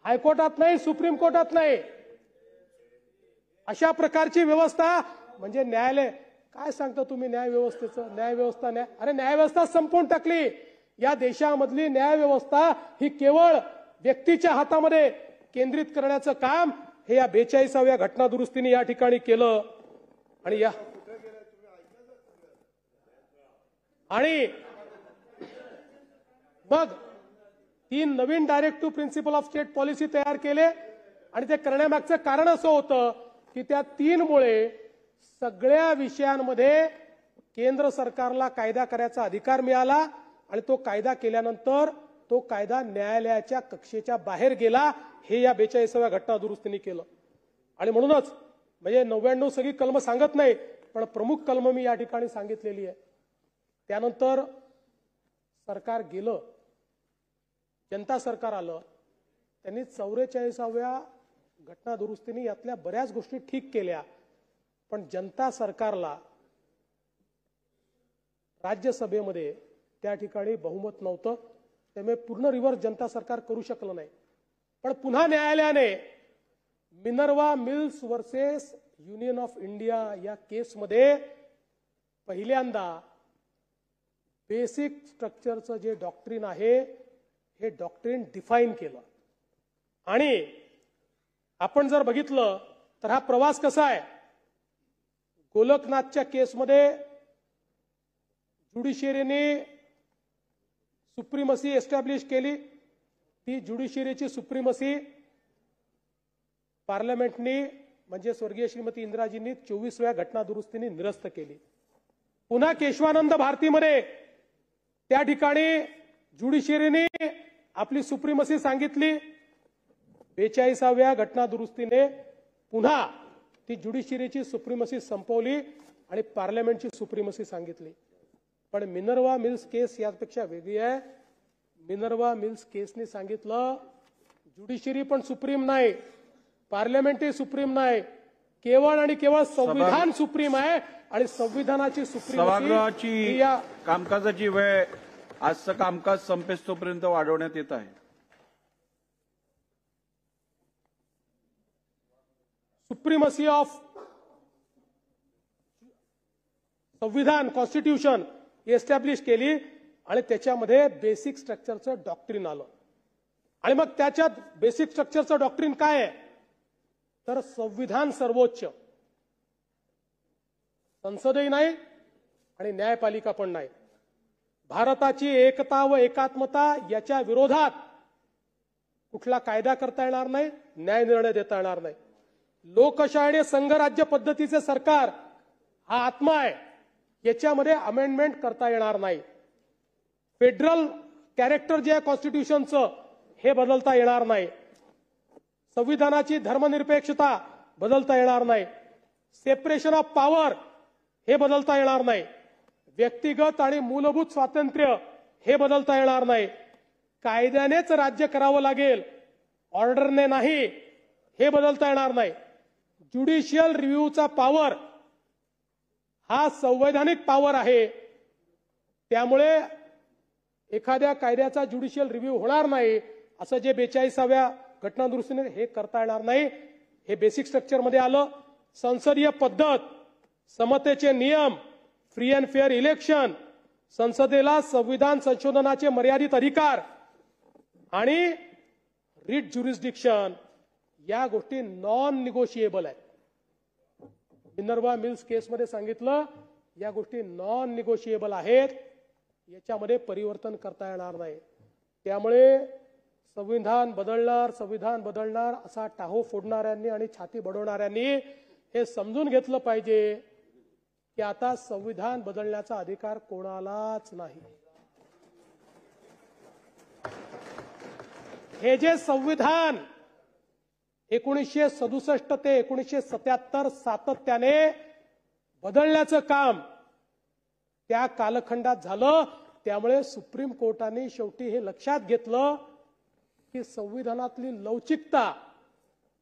हायकोर्टात नाही, सुप्रीम कोर्टात नाही, अशा प्रकारची व्यवस्था. म्हणजे न्यायालय काय सांगता तुम्ही न्यायव्यवस्थेचं? न्यायव्यवस्था अरे न्यायव्यवस्था संपवून टाकली. या देशामधली न्यायव्यवस्था ही केवळ व्यक्तीच्या हातामध्ये केंद्रित करण्याचं काम हे या 42व्या घटना दुरुस्तीने या ठिकाणी केलं. आणि मग 3 नवीन directive principle of state policy तयार केले. आणि ते करण्यामागचं कारण असं होतं की त्या 3 मुळे सगळ्या विषयांमध्ये केंद्र सरकारला कायदा करायचा अधिकार मिळाला. आणि तो कायदा केल्यानंतर तो कायदा न्यायालयाच्या कक्षेच्या बाहेर गेला. हे या 42व्या घटना दुरुस्तीने केलं. आणि म्हणूनच म्हणजे 99 सगळी कलम सांगत नाही, पण प्रमुख कलम मी या ठिकाणी सांगितलेली आहे. त्यानंतर सरकार गेलं, जनता सरकार आलं. त्यांनी 44व्या घटना दुरुस्तीने यातल्या बऱ्याच गोष्टी ठीक केल्या. पण जनता सरकारला राज्यसभेमध्ये त्या ठिकाणी बहुमत नव्हतं. त्यामुळे पूर्ण रिव्हर्स जनता सरकार करू शकलं नाही. पण पुन्हा न्यायालयाने Minerva mills versus union of India या केसमध्ये पहिल्यांदा बेसिक स्ट्रक्चरचं जे डॉक्ट्रिन आहे हे डॉक्ट्रिन डिफाईन केलं. आणि आपण जर बघितलं तर हा प्रवास कसा आहे, गोलकनाथच्या केसमध्ये ज्युडिशियरीने सुप्रीमसी एस्टॅब्लिश केली. ती ज्युडिशियरीची सुप्रीमसी पार्लमेंटनी म्हणजे स्वर्गीय श्रीमती इंदिराजींनी 24व्या घटना दुरुस्तीने निरस्त केली. पुन्हा केशवानंद भारतीमध्ये त्या ठिकाणी ज्युडिशियरीने आपली सुप्रीमसी सांगितली. 42व्या घटना दुरुस्तीने पुन्हा ती ज्युडिशियरीची सुप्रीमसी संपवली आणि पार्लमेंटची सुप्रीमसी सांगितली. पण मिनर्वा मिल्स केस यापेक्षा वेगळी आहे. मिनर्वा मिल्स केसने सांगितलं ज्युडिशियरी पण सुप्रीम नाही, पार्लमेंटही सुप्रीम नाही, केवळ आणि केवळ संविधान सुप्रीम आहे. आणि संविधानाची सभागृहाची कामकाजाची वेळ आजचं कामकाज संपेस्तोपर्यंत वाढवण्यात येत आहे. सुप्रीमसी ऑफ संविधान कॉन्स्टिट्यूशन एस्टॅब्लिश केली आणि त्याच्यामध्ये बेसिक स्ट्रक्चरचं डॉक्ट्रिन आलं. आणि मग त्याच्यात बेसिक स्ट्रक्चरचं डॉक्ट्रिन काय आहे तर संविधान सर्वोच्च, संसदही नाही आणि न्यायपालिका पण नाही. भारताची एकता व एकात्मता याच्या विरोधात कुठला कायदा करता येणार नाही, न्याय निर्णय देता येणार नाही. लोकशाही आणि संघराज्य पद्धतीचे सरकार हा आत्मा आहे, याच्यामध्ये अमेंडमेंट करता येणार नाही. फेडरल कॅरेक्टर जे आहे कॉन्स्टिट्यूशनचं हे बदलता येणार नाही. संविधानाची धर्मनिरपेक्षता बदलता येणार नाही. सेपरेशन ऑफ पॉवर हे बदलता येणार नाही. व्यक्तिगत आणि मूलभूत स्वातंत्र्य हे बदलता येणार नाही. कायद्यानेच राज्य करावं लागेल, ऑर्डरने नाही, हे बदलता येणार नाही. ज्युडिशियल रिव्ह्यूचा पॉवर हा संवैधानिक पॉवर आहे. त्यामुळे एखाद्या कायद्याचा ज्युडिशियल रिव्ह्यू होणार नाही असं जे 42व्या घटना दुरुस्तीने हे करता येणार नाही. हे बेसिक स्ट्रक्चरमध्ये आलं. संसदीय पद्धत, समतेचे नियम, फ्री अँड फेअर इलेक्शन, संसदेला संविधान संशोधनाचे मर्यादित अधिकार आणि रिट ज्युरिस्डिक्शन या गोष्टी नॉन निगोशिएबल आहेत. मिनर्वा मिल्स केसमध्ये सांगितलं या गोष्टी नॉन निगोशिएबल आहेत, याच्यामध्ये परिवर्तन करता येणार नाही. त्यामुळे संविधान बदलणार असा टाहो फोडणाऱ्यांनी आणि छाती बडवणाऱ्यांनी हे समजून घेतलं पाहिजे की आता संविधान बदलण्याचा अधिकार कोणालाच नाही. हे जे संविधान 1967 ते 1977 सातत्याने बदलण्याचं काम त्या कालखंडात झालं. त्यामुळे सुप्रीम कोर्टाने शेवटी हे लक्षात घेतलं की संविधानातली लवचिकता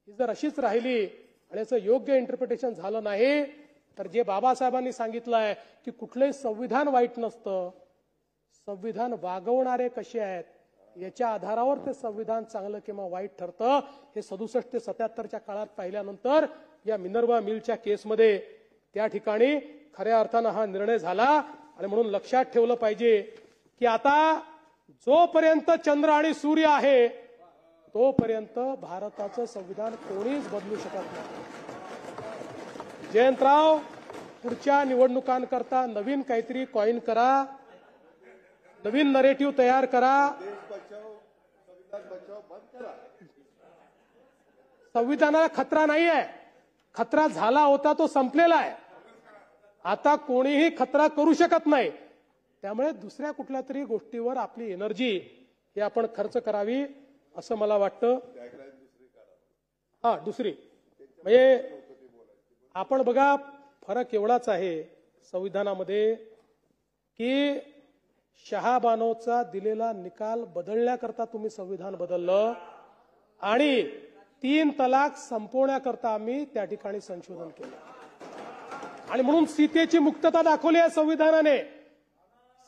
ही जर अशीच राहिली आणि याचं योग्य इंटरप्रिटेशन झालं नाही तर जे बाबासाहेबांनी सांगितलं आहे की कुठलंही संविधान वाईट नसतं, संविधान वागवणारे कसे आहेत याच्या आधारावर ते संविधान चांगलं किंवा वाईट ठरतं. हे 67 ते 77च्या काळात पाहिल्यानंतर या मिनर्वा मिलच्या केसमध्ये त्या ठिकाणी खऱ्या अर्थानं हा निर्णय झाला. आणि म्हणून लक्षात ठेवलं पाहिजे की आता जोपर्यंत चंद्र आणि सूर्य आहे तोपर्यंत भारताचं संविधान कोणीच बदलू शकत नाही. जयंतराव, पुढच्या निवडणुकांकरता नवीन काहीतरी कॉइन करा, नवीन नरेटिव्ह तयार करा. संविधानाला खतरा नाही आहे, खतरा झाला होता तो संपलेला आहे. आता कोणीही खतरा करू शकत नाही. त्यामुळे दुसऱ्या कुठल्या तरी गोष्टीवर आपली एनर्जी ही आपण खर्च करावी असं मला वाटतं. दुसरी म्हणजे आपण बघा फरक एवढाच आहे संविधानामध्ये की शहाबानोचा दिलेला निकाल बदलण्याकरता तुम्ही संविधान बदललं आणि 3 तलाक संपवण्याकरता आम्ही त्या ठिकाणी संशोधन केलं. आणि म्हणून सीतेची मुक्तता दाखवली आहे संविधानाने.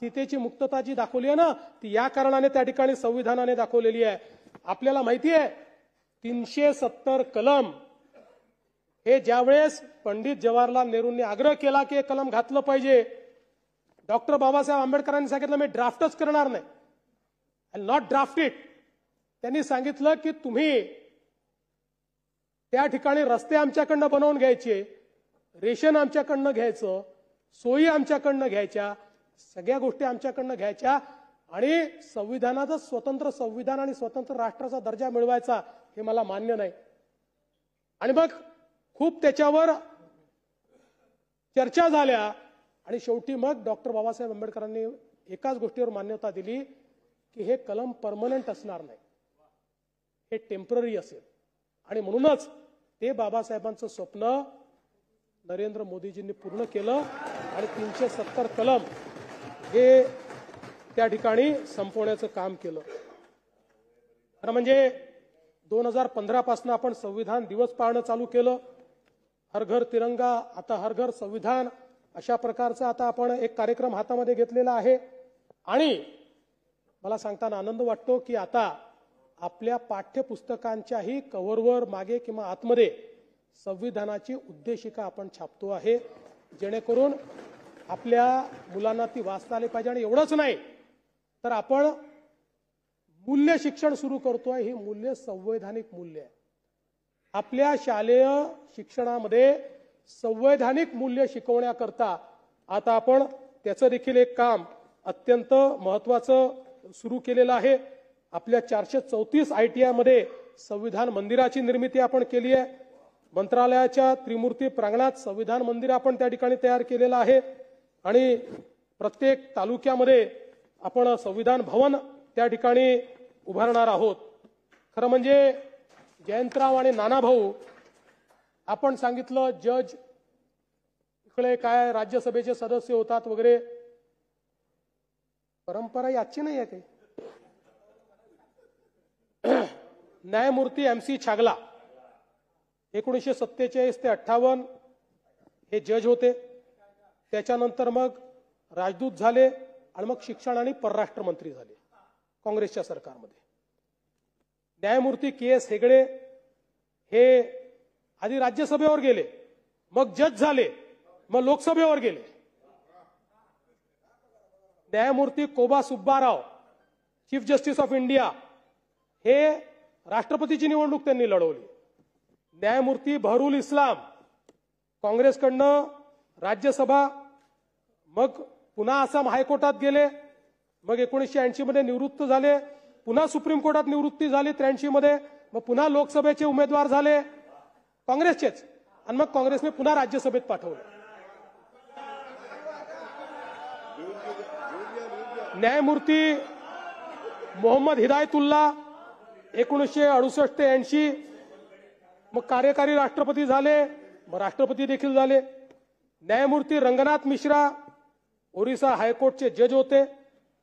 सीतेची मुक्तता जी दाखवली आहे ना, ती या कारणाने त्या ठिकाणी संविधानाने दाखवलेली आहे. आपल्याला माहिती आहे 370 कलम हे ज्यावेळेस पंडित जवाहरलाल नेहरूंनी आग्रह केला की हे कलम घातलं पाहिजे, डॉक्टर बाबासाहेब आंबेडकरांनी सांगितलं मी ड्राफ्टच करणार नाही, आय नॉट ड्राफ्ट इट. त्यांनी सांगितलं की तुम्ही त्या ठिकाणी रस्ते आमच्याकडनं बनवून घ्यायचे, रेशन आमच्याकडनं घ्यायचं, सोयी आमच्याकडनं घ्यायच्या, सगळ्या गोष्टी आमच्याकडनं घ्यायच्या आणि संविधानाचं स्वतंत्र संविधान आणि स्वतंत्र राष्ट्राचा दर्जा मिळवायचा हे मला मान्य नाही. आणि मग खूप त्याच्यावर चर्चा झाल्या आणि शेवटी मग डॉक्टर बाबासाहेब आंबेडकरांनी एकाच गोष्टीवर मान्यता दिली की हे कलम परमनंट असणार नाही, हे टेम्पररी असेल. आणि म्हणूनच ते बाबासाहेबांचं स्वप्न नरेंद्र मोदीजींनी पूर्ण केलं आणि 370 कलम हे त्या ठिकाणी संपवण्याचं काम केलं. खरं म्हणजे 2015 पासून आपण संविधान दिवस पाळणं चालू केलं. हर घर तिरंगा, आता हर घर संविधान, अशा प्रकारचा आता आपण एक कार्यक्रम हातामध्ये घेतलेला आहे. आणि मला सांगताना आनंद वाटतो की आता आपल्या पाठ्यपुस्तकांच्याही कव्हरवर मागे किंवा आतमध्ये संविधानाची उद्देशिका आपण छापतो आहे, जेणेकरून आपल्या मुलांना ती वाचता आली पाहिजे. आणि एवढंच नाही तर आपण मूल्य शिक्षण सुरू करतोय. ही मूल्य संवैधानिक मूल्य आहे. आपल्या शालेय शिक्षणामध्ये संवैधानिक मूल्य शिकवण्याकरता आता आपण त्याचं देखील एक काम अत्यंत महत्वाचं सुरू केलेलं आहे. आपल्या 434 ITI मध्ये संविधान मंदिराची निर्मिती आपण केली आहे. मंत्रालयाच्या त्रिमूर्ती प्रांगणात संविधान मंदिर आपण त्या ठिकाणी तयार केलेलं आहे. आणि प्रत्येक तालुक्यामध्ये आपण संविधान भवन त्या ठिकाणी उभारणार आहोत. खरं म्हणजे जयंतराव आणि नानाभाऊ, आपण सांगितलं जज इकडे काय राज्यसभेचे सदस्य होतात वगैरे, परंपरा याची नाही आहे काही. न्यायमूर्ती MC छागला 1947 ते 58 हे जज होते. त्याच्यानंतर मग राजदूत झाले आणि मग शिक्षण आणि परराष्ट्र मंत्री झाले काँग्रेसच्या सरकारमध्ये. न्यायमूर्ती KS हेगडे हे आधी राज्यसभेवर गेले, मग जज झाले, मग लोकसभेवर गेले. न्यायमूर्ती Koka Subbarao chief justice of India हे राष्ट्रपतीची निवडणूक त्यांनी लढवली. न्यायमूर्ती बहरुल इस्लाम काँग्रेसकडनं राज्यसभा, मग पुन्हा आसाम हायकोर्टात गेले, मग 1980 मध्ये निवृत्त झाले, पुन्हा सुप्रीम कोर्टात निवृत्ती झाली 83 मध्ये, मग पुन्हा लोकसभेचे उमेदवार झाले काँग्रेसचेच आणि मग काँग्रेसने पुन्हा राज्यसभेत पाठवलं. न्यायमूर्ती मोहम्मद हिदायतुल्ला 1968 ते 80 मग कार्यकारी राष्ट्रपती झाले, मग राष्ट्रपती देखील झाले. न्यायमूर्ती रंगनाथ मिश्रा ओरिसा हायकोर्टचे जज होते,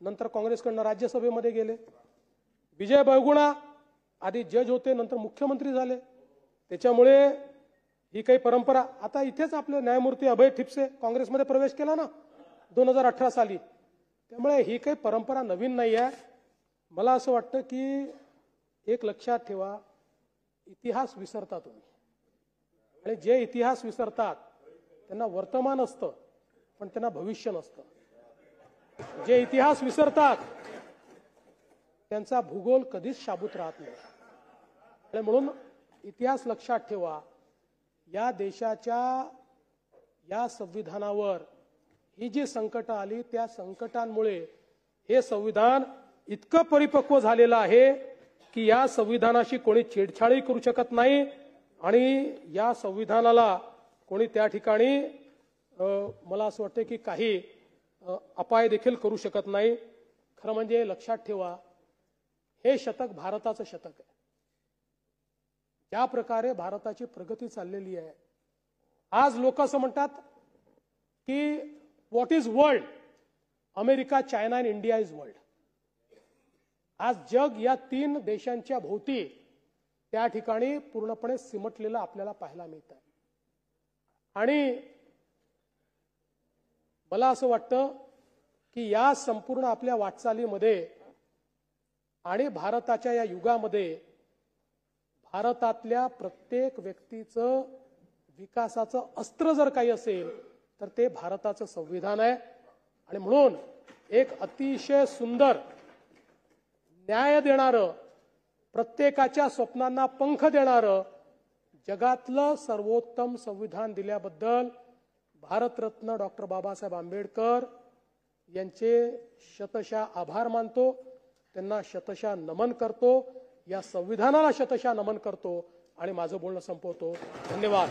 नंतर काँग्रेसकडनं राज्यसभेमध्ये गेले. विजय बहुगुणा आधी जज होते, नंतर मुख्यमंत्री झाले. त्याच्यामुळे ही काही परंपरा आता इथेच आपले न्यायमूर्ती अभय ठिपसे काँग्रेसमध्ये प्रवेश केला ना 2018 साली. त्यामुळे ही काही परंपरा नवीन नाही आहे. मला असं वाटतं की एक लक्षात ठेवा, इतिहास विसरता तुम्ही, आणि जे इतिहास विसरतात त्यांना वर्तमान असतं पण त्यांना भविष्य नसतं. जे इतिहास विसरतात त्यांचा भूगोल कधीच शाबूत राहत नाही. आणि म्हणून इतिहास लक्षात ठेवा. या देशाच्या या संविधानावर ही जी संकट आली, त्या संकटांमुळे हे संविधान इतकं परिपक्व झालेलं आहे की या संविधानाशी कोणी छेडछाडी करू शकत नाही आणि या संविधानाला कोणी त्या ठिकाणी मला असं वाटतं की काही अपाय देखील करू शकत नाही. खरं म्हणजे लक्षात ठेवा, हे शतक भारताचं शतक आहे. ज्या प्रकारे भारताची प्रगती चाललेली आहे, आज लोक असं म्हणतात की what is world, America, China आणि इंडिया इज वर्ल्ड. आज जग या 3 देशांच्या भोवती त्या ठिकाणी पूर्णपणे सिमटलेलं आपल्याला पाहायला मिळतं. आणि मला असं वाटतं की या संपूर्ण आपल्या वाटचालीमध्ये आणि भारताच्या या युगामध्ये भारतातल्या प्रत्येक व्यक्तीचं विकासाचं अस्त्र जर काही असेल तर ते भारताचं संविधान आहे. आणि म्हणून एक अतिशय सुंदर न्याय देणारं, प्रत्येकाच्या स्वप्नांना पंख देणारं, जगातलं सर्वोत्तम संविधान दिल्याबद्दल भारतरत्न डॉक्टर बाबासाहेब आंबेडकर यांचे शतशः आभार मानतो, त्यांना शतशः नमन करतो, या संविधानाला शतशः नमन करतो आणि माझं बोलणं संपवतो. धन्यवाद.